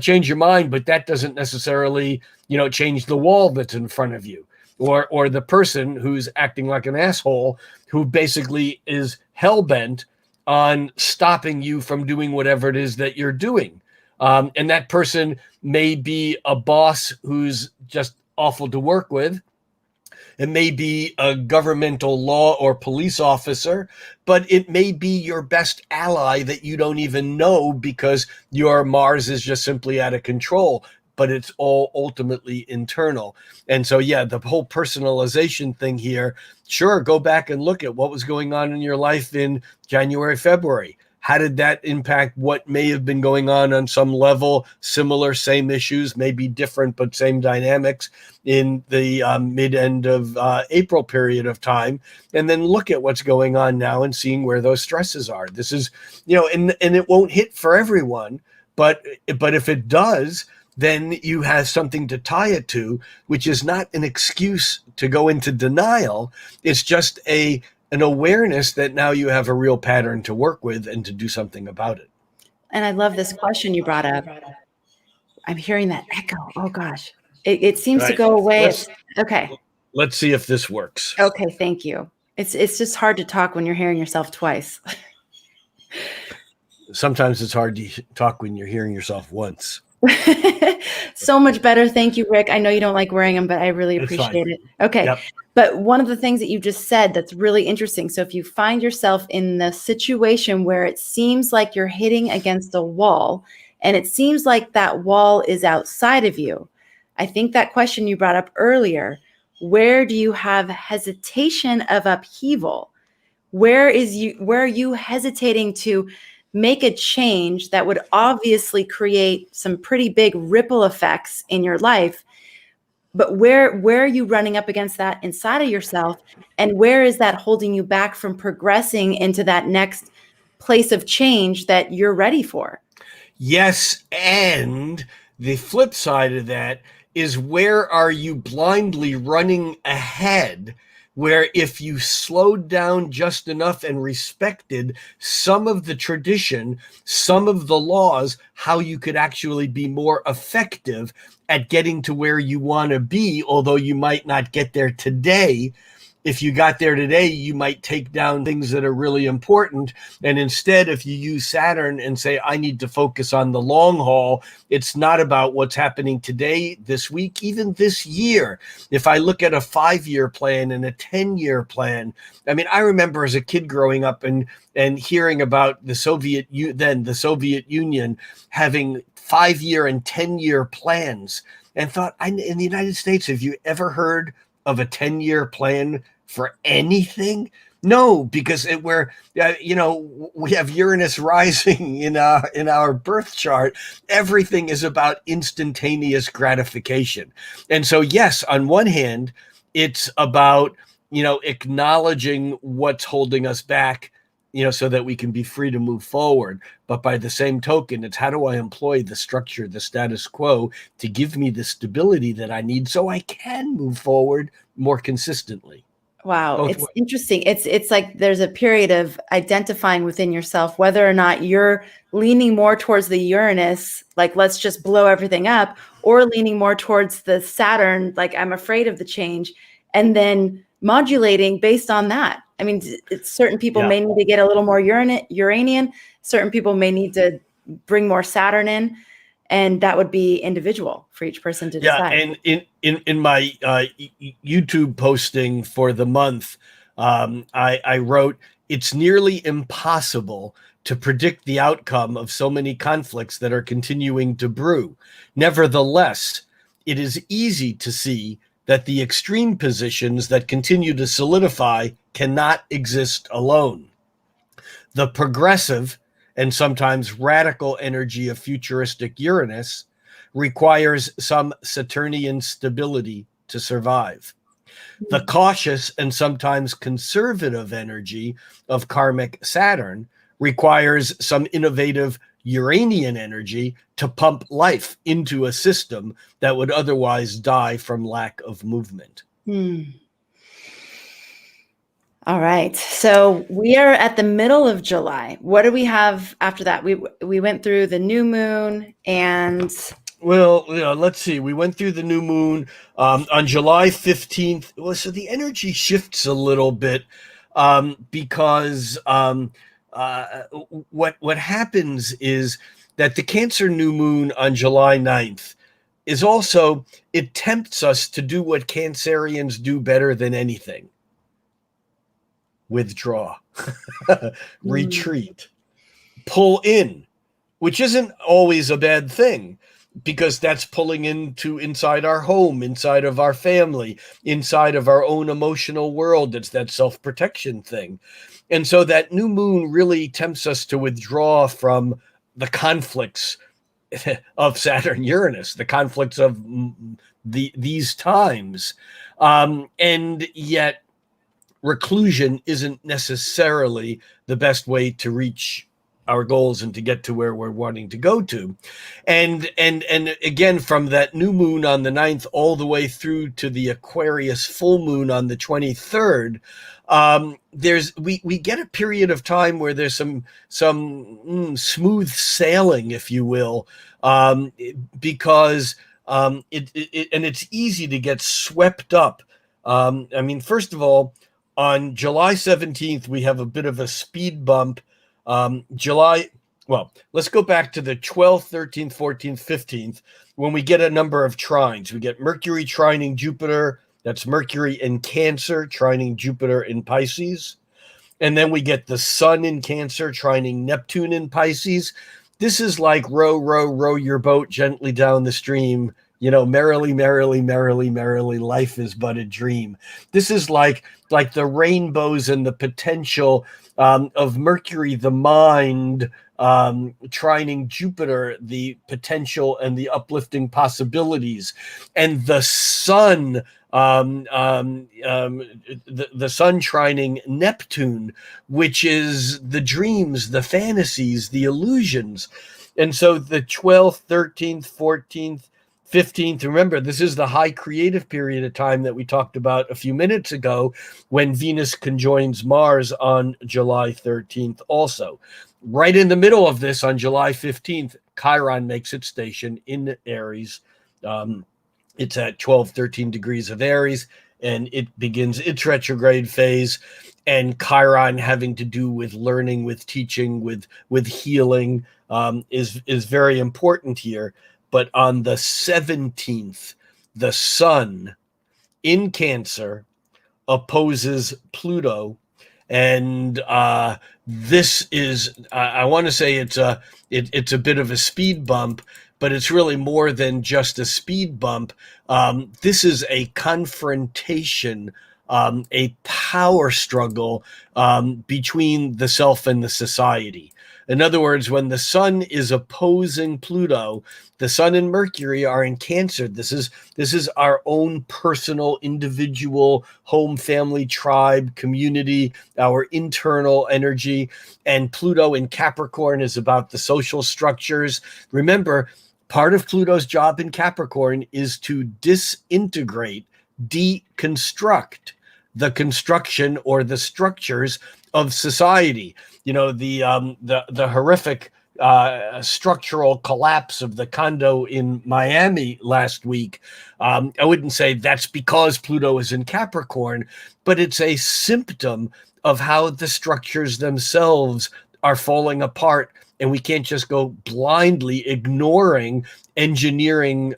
change your mind, but that doesn't necessarily, change the wall that's in front of you, or the person who's acting like an asshole, who basically is hell-bent on stopping you from doing whatever it is that you're doing. And that person may be a boss who's just awful to work with. It may be a governmental law or police officer, but it may be your best ally that you don't even know because your Mars is just simply out of control, but it's all ultimately internal. And so, yeah, the whole personalization thing here, sure, go back and look at what was going on in your life in January, February. How did that impact what may have been going on some level, similar, same issues, maybe different, but same dynamics in the mid-end of April period of time? And then look at what's going on now and seeing where those stresses are. This is, and it won't hit for everyone, but if it does, then you have something to tie it to, which is not an excuse to go into denial. It's just an awareness that now you have a real pattern to work with and to do something about it. And I love this question you brought up. I'm hearing that echo. Oh gosh. It seems to go away. Okay. Let's see if this works. Okay. Thank you. It's just hard to talk when you're hearing yourself twice. Sometimes it's hard to talk when you're hearing yourself once. So much better. Thank you, Rick. I know you don't like wearing them, but I really appreciate it. Okay. Yep. But one of the things that you just said that's really interesting. So if you find yourself in the situation where it seems like you're hitting against a wall and it seems like that wall is outside of you, I think that question you brought up earlier, where do you have hesitation of upheaval? Where are you hesitating to make a change that would obviously create some pretty big ripple effects in your life? But where are you running up against that inside of yourself? And where is that holding you back from progressing into that next place of change that you're ready for? Yes. And the flip side of that is, where are you blindly running ahead, where if you slowed down just enough and respected some of the tradition, some of the laws, how you could actually be more effective at getting to where you want to be, although you might not get there today. If you got there today, you might take down things that are really important. And instead, if you use Saturn and say, I need to focus on the long haul, it's not about what's happening today, this week, even this year. If I look at a 5-year plan and a 10-year plan, I mean, I remember as a kid growing up and hearing about the Soviet Union having 5-year and 10-year plans, and thought, in the United States, have you ever heard of a 10-year plan for anything? No, because we have Uranus rising in our birth chart. Everything is about instantaneous gratification. And so, yes, on one hand, it's about, acknowledging what's holding us back, so that we can be free to move forward. But by the same token, it's how do I employ the structure, the status quo, to give me the stability that I need so I can move forward more consistently. Wow. It's interesting. It's like there's a period of identifying within yourself whether or not you're leaning more towards the Uranus, like let's just blow everything up, or leaning more towards the Saturn, like I'm afraid of the change. And then modulating based on that. I mean, certain people may need to get a little more Uranian. Certain people may need to bring more Saturn in, and that would be individual for each person to decide. And in my YouTube posting for the month, I wrote, it's nearly impossible to predict the outcome of so many conflicts that are continuing to brew. Nevertheless, it is easy to see that the extreme positions that continue to solidify cannot exist alone. The progressive and sometimes radical energy of futuristic Uranus requires some Saturnian stability to survive. The cautious and sometimes conservative energy of karmic Saturn requires some innovative Uranian energy to pump life into a system that would otherwise die from lack of movement. All right. So we are at the middle of July. What do we have after that? We went through the new moon and... Well, let's see. We went through the new moon on July 15th. Well, so the energy shifts a little bit because what happens is that the Cancer new moon on July 9th is also, it tempts us to do what Cancerians do better than anything. Withdraw, retreat, pull in, which isn't always a bad thing, because that's pulling inside our home, inside of our family, inside of our own emotional world. It's that self-protection thing. And so that new moon really tempts us to withdraw from the conflicts of Saturn Uranus, the conflicts of these times. And yet reclusion isn't necessarily the best way to reach our goals and to get to where we're wanting to go to. And again, from that new moon on the 9th all the way through to the Aquarius full moon on the 23rd, we get a period of time where there's some smooth sailing, if you will, because it's easy to get swept up. I mean, first of all, on July 17th, we have a bit of a speed bump. Let's go back to the 12th, 13th, 14th, 15th, when we get a number of trines. We get Mercury trining Jupiter. That's Mercury in Cancer, trining Jupiter in Pisces. And then we get the Sun in Cancer, trining Neptune in Pisces. This is like row, row, row your boat gently down the stream. Merrily, merrily, merrily, merrily, life is but a dream. This is like the rainbows and the potential of Mercury, the mind, trining Jupiter, the potential and the uplifting possibilities, and the Sun, the Sun trining Neptune, which is the dreams, the fantasies, the illusions. And so the 12th, 13th, 14th, 15th, remember, this is the high creative period of time that we talked about a few minutes ago, when Venus conjoins Mars on July 13th also. Right in the middle of this, on July 15th, Chiron makes its station in Aries. It's at 12, 13 degrees of Aries, and it begins its retrograde phase. And Chiron, having to do with learning, with teaching, with healing, is very important here. But on the 17th, the Sun in Cancer opposes Pluto. And this is, I want to say it's a bit of a speed bump, but it's really more than just a speed bump. This is a confrontation, a power struggle between the self and the society. In other words, when the Sun is opposing Pluto, the Sun and Mercury are in Cancer. This is our own personal, individual, home, family, tribe, community, our internal energy. And Pluto in Capricorn is about the social structures. Remember, part of Pluto's job in Capricorn is to disintegrate, deconstruct the construction or the structures of society. The horrific structural collapse of the condo in Miami last week. I wouldn't say that's because Pluto is in Capricorn, but it's a symptom of how the structures themselves are falling apart. And we can't just go blindly ignoring engineering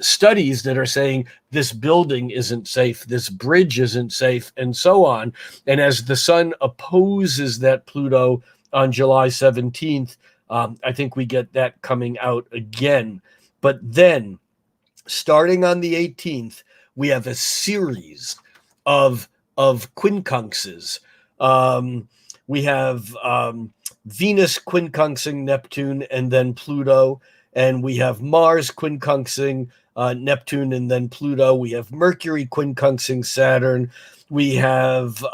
studies that are saying this building isn't safe, this bridge isn't safe, and so on. And as the sun opposes that Pluto on July 17th, I think we get that coming out again. But then, starting on the 18th, we have a series of quincunxes. We have Venus quincunxing Neptune and then Pluto, and we have Mars quincunxing Neptune and then Pluto. We have Mercury quincunxing Saturn. We have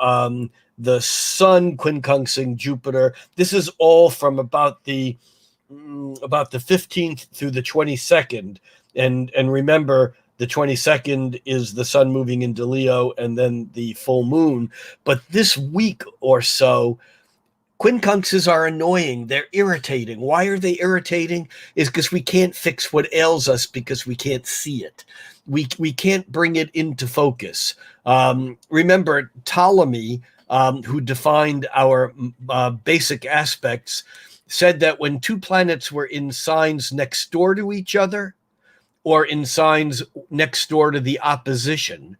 the Sun quincunxing Jupiter. This is all from about the 15th through the 22nd, and remember, the 22nd is the sun moving into Leo and then the full moon. But this week or so, quincunxes are annoying. They're irritating. Why are they irritating? Is because we can't fix what ails us because we can't see it. We can't bring it into focus. Remember, Ptolemy, who defined our basic aspects, said that when two planets were in signs next door to each other or in signs next door to the opposition,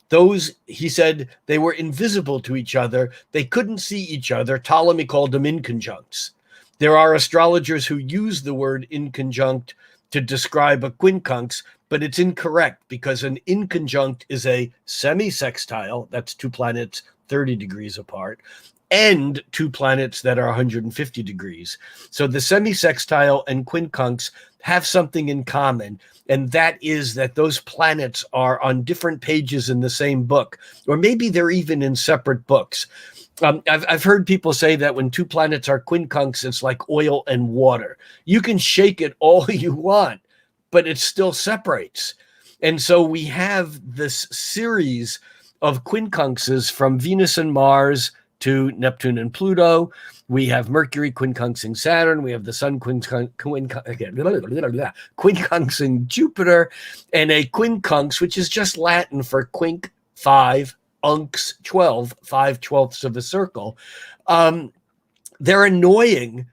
those, he said, they were invisible to each other. They couldn't see each other. Ptolemy called them inconjuncts. There are astrologers who use the word inconjunct to describe a quincunx, but it's incorrect because an inconjunct is a semi-sextile, that's two planets 30 degrees apart, and two planets that are 150 degrees. So the semi-sextile and quincunx have something in common, and that is that those planets are on different pages in the same book, or maybe they're even in separate books. I've heard people say that when two planets are quincunx, it's like oil and water. You can shake it all you want, but it still separates. And so we have this series of quincunxes from Venus and Mars to Neptune and Pluto. We have Mercury quincunxing Saturn. We have the Sun quincunxing Jupiter, and a quincunx, which is just Latin for quinc, 5, unx, 12, 5/12 of a circle. They're annoying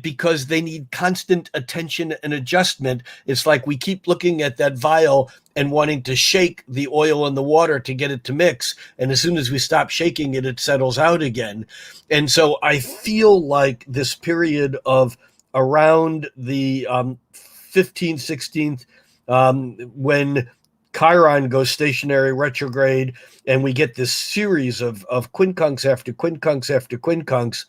because they need constant attention and adjustment. It's like we keep looking at that vial and wanting to shake the oil and the water to get it to mix. And as soon as we stop shaking it, it settles out again. And so I feel like this period of around the 15th, 16th, when Chiron goes stationary retrograde, and we get this series of quincunx after quincunx after quincunx.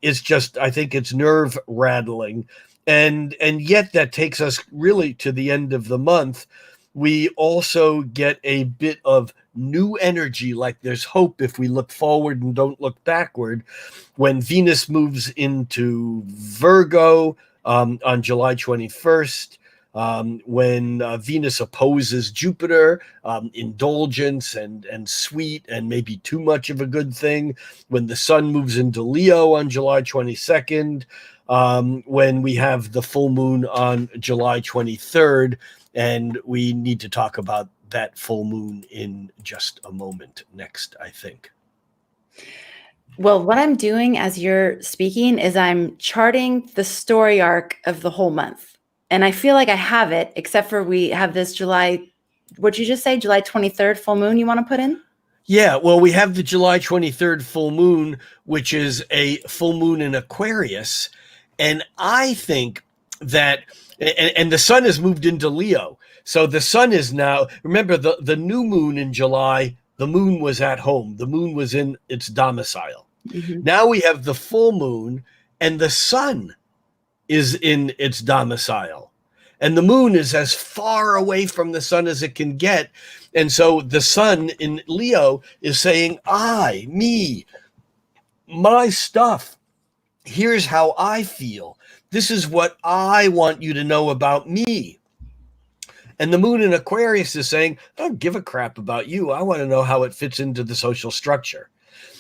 It's just, I think it's nerve rattling. And yet that takes us really to the end of the month. We also get a bit of new energy, like there's hope if we look forward and don't look backward, when Venus moves into Virgo on July 21st. When Venus opposes Jupiter, indulgence and sweet and maybe too much of a good thing. When the sun moves into Leo on July 22nd, when we have the full moon on July 23rd, and we need to talk about that full moon in just a moment next, I think. Well, what I'm doing as you're speaking is I'm charting the story arc of the whole month. And I feel like I have it, except for we have this July, what'd you just say, July 23rd full moon you want to put in? Yeah, well, we have the July 23rd full moon, which is a full moon in Aquarius. And I think that, and the sun has moved into Leo. So the sun is now, remember the new moon in July, the moon was at home. The moon was in its domicile. Mm-hmm. Now we have the full moon and the sun is in its domicile. And the moon is as far away from the sun as it can get. And so the sun in Leo is saying, I, me, my stuff. Here's how I feel. This is what I want you to know about me. And the moon in Aquarius is saying, I don't give a crap about you. I want to know how it fits into the social structure.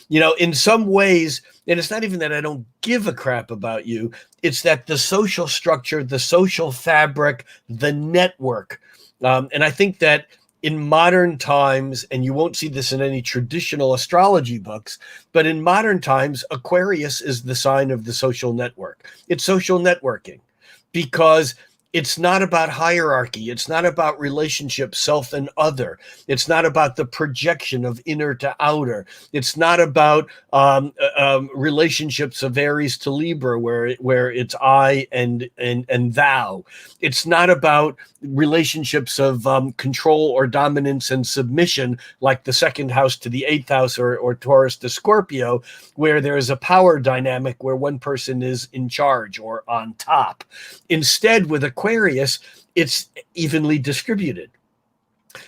In some ways, and it's not even that I don't give a crap about you, it's that the social structure, the social fabric, the network. And I think that in modern times, and you won't see this in any traditional astrology books, but in modern times, Aquarius is the sign of the social network. It's social networking because it's not about hierarchy. It's not about relationship, self and other. It's not about the projection of inner to outer. It's not about relationships of Aries to Libra, where it's I and thou. It's not about relationships of control or dominance and submission, like the second house to the eighth house or Taurus to Scorpio, where there is a power dynamic where one person is in charge or on top. Instead, with Aquarius, it's evenly distributed.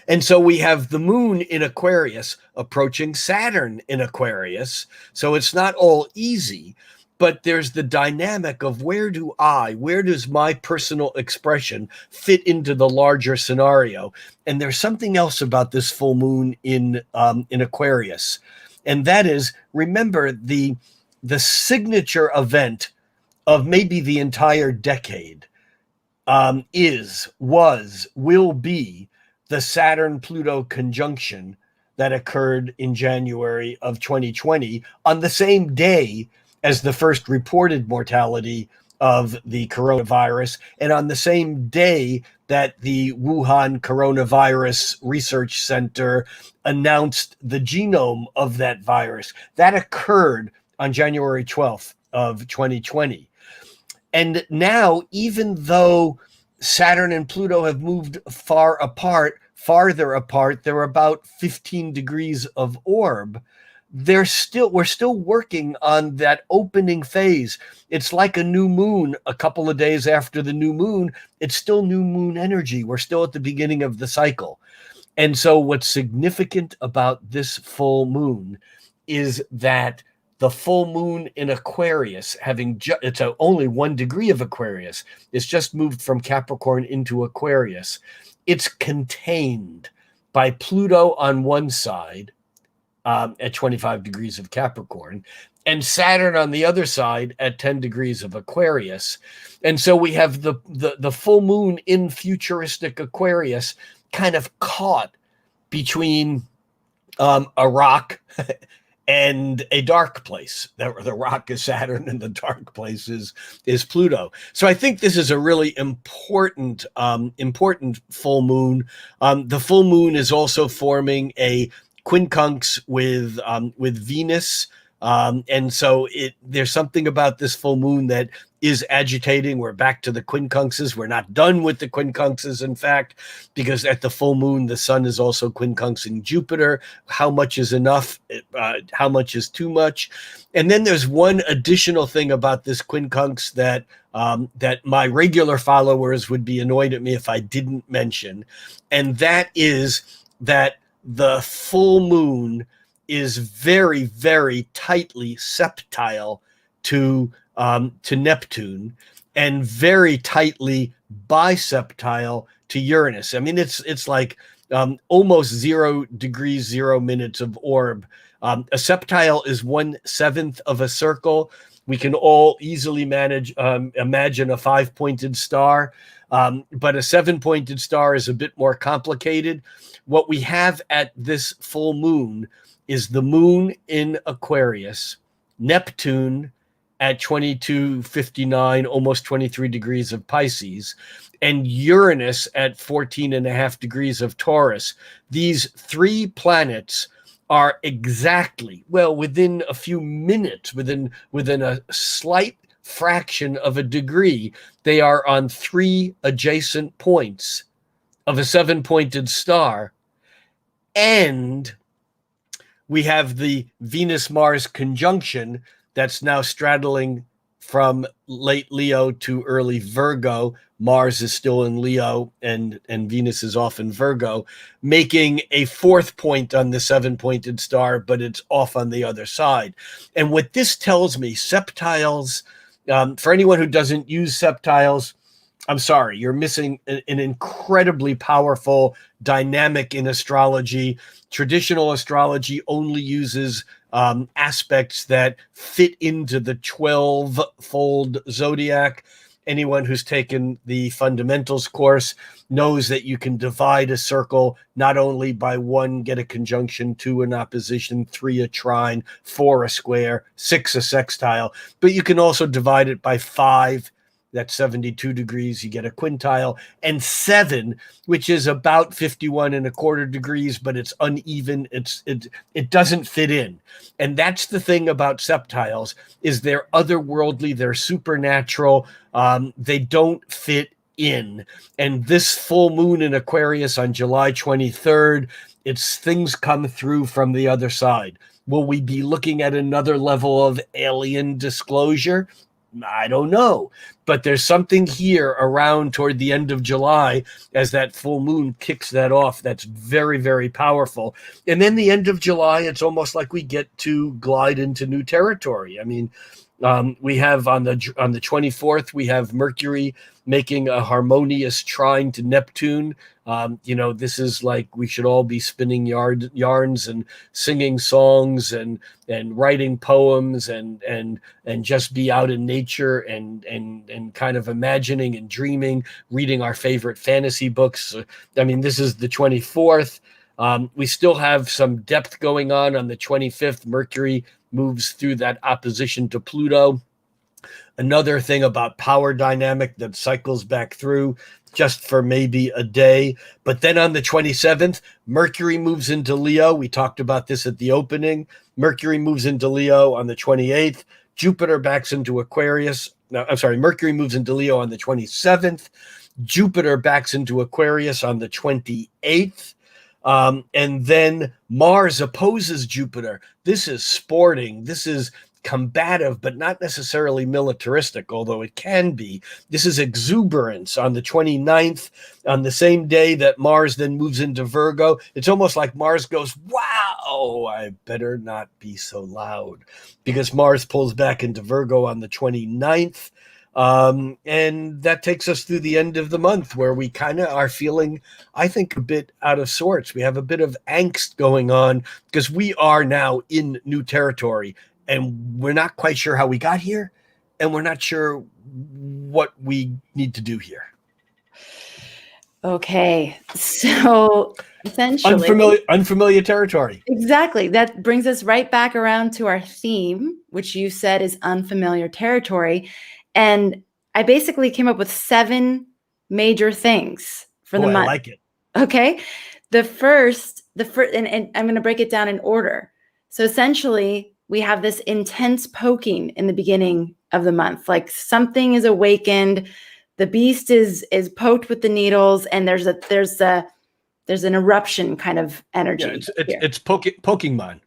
And so we have the moon in Aquarius approaching Saturn in Aquarius. So it's not all easy, but there's the dynamic of where does my personal expression fit into the larger scenario? And there's something else about this full moon in Aquarius. And that is, remember, the signature event of maybe the entire decade will be the Saturn-Pluto conjunction that occurred in January of 2020 on the same day as the first reported mortality of the coronavirus, and on the same day that the Wuhan Coronavirus Research Center announced the genome of that virus. That occurred on January 12th of 2020. And now, even though Saturn and Pluto have moved farther apart, they're about 15 degrees of orb. We're still working on that opening phase. It's like a new moon a couple of days after the new moon. It's still new moon energy. We're still at the beginning of the cycle. And so what's significant about this full moon is that the full moon in Aquarius, it's only 1 degree of Aquarius. It's just moved from Capricorn into Aquarius. It's contained by Pluto on one side at 25 degrees of Capricorn, and Saturn on the other side at 10 degrees of Aquarius. And so we have the full moon in futuristic Aquarius kind of caught between a rock and a dark place. The rock is Saturn and the dark place is Pluto. So I think this is a really important full moon. The full moon is also forming a quincunx with Venus. And so there's something about this full moon that is agitating. We're back to the quincunxes. We're not done with the quincunxes, in fact, because at the full moon, the sun is also quincunxing Jupiter. How much is enough? How much is too much? And then there's one additional thing about this quincunx that my regular followers would be annoyed at me if I didn't mention. And that is that the full moon is very, very tightly septile to Neptune and very tightly biseptile to Uranus. I mean, it's like almost 0 degrees, 0 minutes of orb. A septile is 1/7 of a circle. We can all easily imagine a 5-pointed star, but a 7-pointed star is a bit more complicated. What we have at this full moon is the moon in Aquarius, Neptune at 22:59, almost 23 degrees of Pisces, and Uranus at 14.5 degrees of Taurus. These 3 planets are exactly, within a few minutes, within a slight fraction of a degree, they are on 3 adjacent points of a 7-pointed star. And we have the Venus-Mars conjunction that's now straddling from late Leo to early Virgo. Mars is still in Leo and Venus is off in Virgo, making a 4th point on the 7-pointed star, but it's off on the other side. And what this tells me, septiles, for anyone who doesn't use septiles, I'm sorry, you're missing an incredibly powerful dynamic in astrology. Traditional astrology only uses aspects that fit into the 12-fold zodiac. Anyone who's taken the fundamentals course knows that you can divide a circle not only by 1, get a conjunction, 2, an opposition, 3, a trine, 4, a square, 6, a sextile, but you can also divide it by 5. That's 72 degrees. You get a quintile, and 7, which is about 51 1/4 degrees, but it's uneven. It doesn't fit in. And that's the thing about septiles, is they're otherworldly. They're supernatural. They don't fit in. And this full moon in Aquarius on July 23rd, it's things come through from the other side. Will we be looking at another level of alien disclosure? I don't know, but there's something here around toward the end of July as that full moon kicks that off. That's very, very powerful. And then the end of July, it's almost like we get to glide into new territory. I mean, we have on the 24th, we have Mercury making a harmonious trine to Neptune. This is like we should all be spinning yarns and singing songs and writing poems and just be out in nature and kind of imagining and dreaming, reading our favorite fantasy books. I mean, this is the 24th. We still have some depth going on the 25th. Mercury moves through that opposition to Pluto. Another thing about power dynamic that cycles back through just for maybe a day. But then on the 27th, Mercury moves into Leo. We talked about this at the opening. Mercury moves into Leo on the 28th. Jupiter backs into Aquarius. No, I'm sorry, Mercury moves into Leo on the 27th. Jupiter backs into Aquarius on the 28th. And then Mars opposes Jupiter. This is sporting. This is combative, but not necessarily militaristic, although it can be. This is exuberance on the 29th, on the same day that Mars then moves into Virgo. It's almost like Mars goes, wow, I better not be so loud, because Mars pulls back into Virgo on the 29th. And that takes us through the end of the month, where we kind of are feeling, I think, a bit out of sorts. We have a bit of angst going on because we are now in new territory, and we're not quite sure how we got here, and we're not sure what we need to do here. Okay, so essentially unfamiliar territory. Exactly. That brings us right back around to our theme, which you said is unfamiliar territory. And I basically came up with 7 major things for the month. I like it. Okay. The first, and I'm going to break it down in order. So essentially, we have this intense poking in the beginning of the month, like something is awakened, the beast is poked with the needles, and there's an eruption kind of energy. Yeah, it's Pokemon.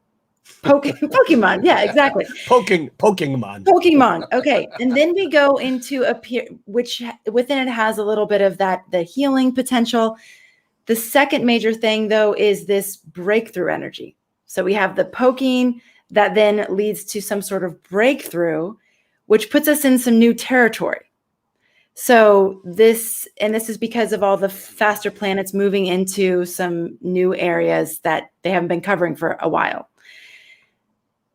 Pokemon, yeah, exactly. Pokemon. Okay, and then we go into which within it has a little bit of the healing potential. The second major thing, though, is this breakthrough energy. So we have the poking that then leads to some sort of breakthrough, which puts us in some new territory. So this is because of all the faster planets moving into some new areas that they haven't been covering for a while.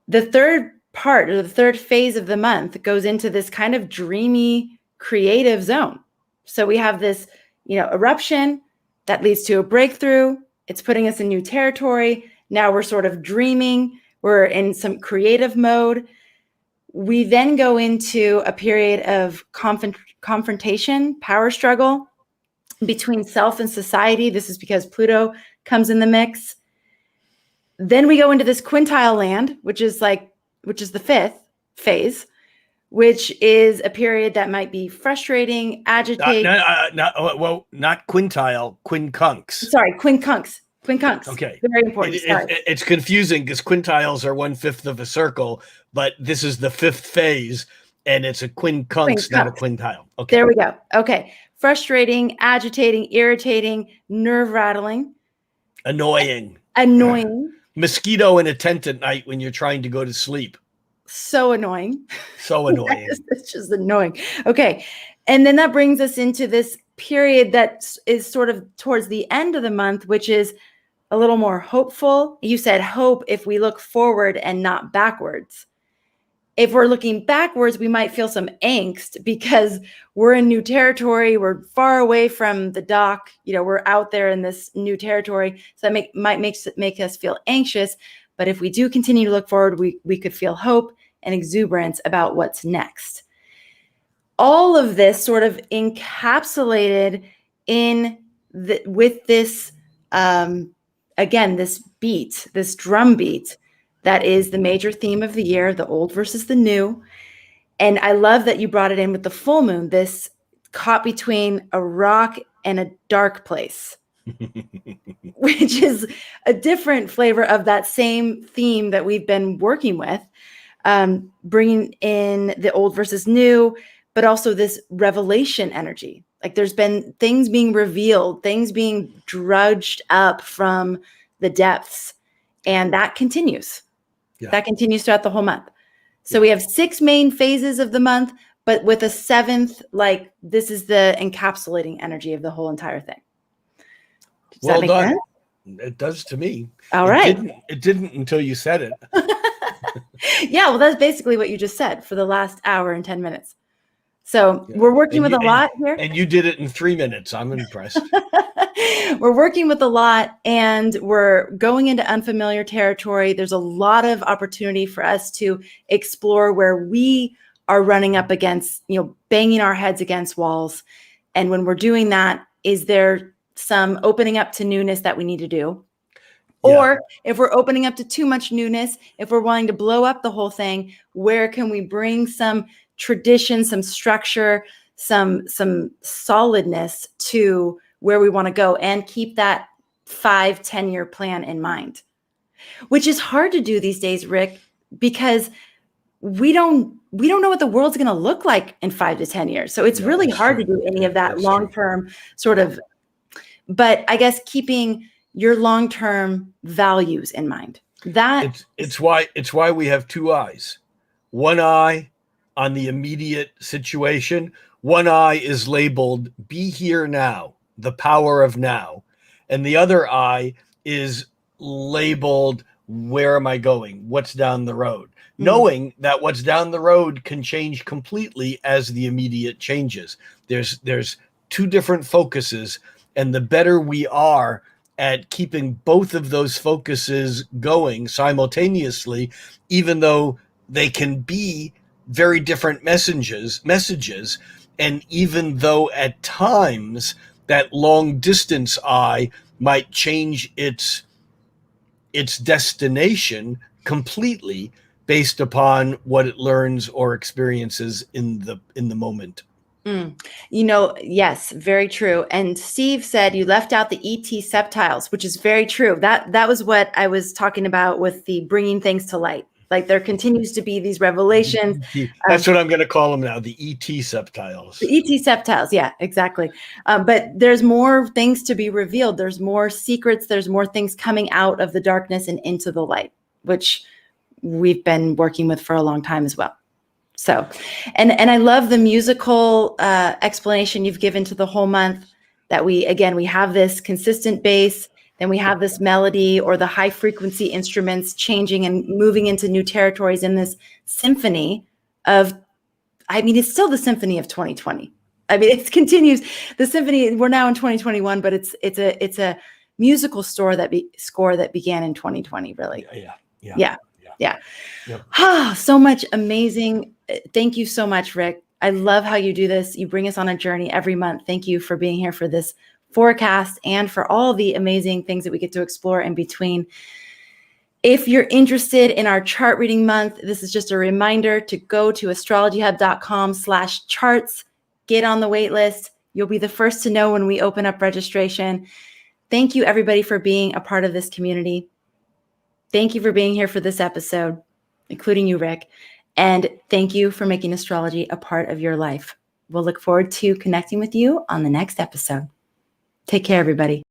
The third part, or the third phase of the month, goes into this kind of dreamy, creative zone. So we have this, eruption that leads to a breakthrough. It's putting us in new territory. Now we're sort of dreaming. We're in some creative mode. We then go into a period of confrontation, power struggle between self and society. This is because Pluto comes in the mix. Then we go into this quintile land, which is the 5th phase, which is a period that might be frustrating, agitating. Not quintile, quincunx. Sorry, quincunx. Okay. Very important. It's confusing because quintiles are 1/5 of a circle, but this is the 5th phase, and it's a quincunx, not a quintile. Okay. There we go. Okay. Frustrating, agitating, irritating, nerve-rattling. Annoying. Mosquito in a tent at night when you're trying to go to sleep. So annoying. It's just annoying. Okay. And then that brings us into this period that is sort of towards the end of the month, which is a little more hopeful. You said hope if we look forward and not backwards. If we're looking backwards, we might feel some angst because we're in new territory. We're far away from the dock. We're out there in this new territory. So that might make us feel anxious. But if we do continue to look forward, we could feel hope and exuberance about what's next. All of this sort of encapsulated with this, again, this beat, this drum beat that is the major theme of the year, the old versus the new. And I love that you brought it in with the full moon, this caught between a rock and a dark place, which is a different flavor of that same theme that we've been working with, bringing in the old versus new, but also this revelation energy. Like there's been things being revealed, things being drudged up from the depths, and that continues. Yeah. That continues throughout the whole month. So we have 6 main phases of the month, but with a 7th, like this is the encapsulating energy of the whole entire thing. Does well done. Sense? It does to me. All right. It didn't until you said it. Yeah, well, that's basically what you just said for the last hour and 10 minutes. So we're working with a lot here. And you did it in 3 minutes. I'm impressed. We're working with a lot and we're going into unfamiliar territory. There's a lot of opportunity for us to explore where we are running up against, banging our heads against walls. And when we're doing that, is there some opening up to newness that we need to do? Yeah. Or if we're opening up to too much newness, if we're wanting to blow up the whole thing, where can we bring some tradition, some structure, some solidness to where we want to go and keep that 5-10 year plan in mind, which is hard to do these days, Rick, because we don't know what the world's going to look like in 5 to 10 years. So it's really hard to do any of that long-term sort of, but I guess keeping your long-term values in mind. That it's why we have 2 eyes. One eye on the immediate situation. One eye is labeled be here now, the power of now. And the other eye is labeled where am I going? What's down the road? Mm-hmm. Knowing that what's down the road can change completely as the immediate changes. There's 2 different focuses, and the better we are at keeping both of those focuses going simultaneously, even though they can be very different messages, and even though at times that long distance eye might change its destination completely based upon what it learns or experiences in the moment. Yes, very true. And Steve said you left out the ET subtiles, which is very true. That was what I was talking about with the bringing things to light. Like there continues to be these revelations. That's what I'm going to call them now, the ET subtiles. The ET subtiles, yeah, exactly. But there's more things to be revealed. There's more secrets. There's more things coming out of the darkness and into the light, which we've been working with for a long time as well. So, and I love the musical explanation you've given to the whole month, that we have this consistent bass, then we have this melody or the high frequency instruments changing and moving into new territories in this symphony of, it's still the symphony of 2020. It continues. The symphony, we're now in 2021, but it's a musical score that began in 2020, really. Yeah. Yep. So much amazing. Thank you so much, Rick. I love how you do this. You bring us on a journey every month. Thank you for being here for this forecast and for all the amazing things that we get to explore in between. If you're interested in our chart reading month, this is just a reminder to go to astrologyhub.com/charts, get on the wait list. You'll be the first to know when we open up registration. Thank you, everybody, for being a part of this community. Thank you for being here for this episode, including you, Rick. And thank you for making astrology a part of your life. We'll look forward to connecting with you on the next episode. Take care, everybody.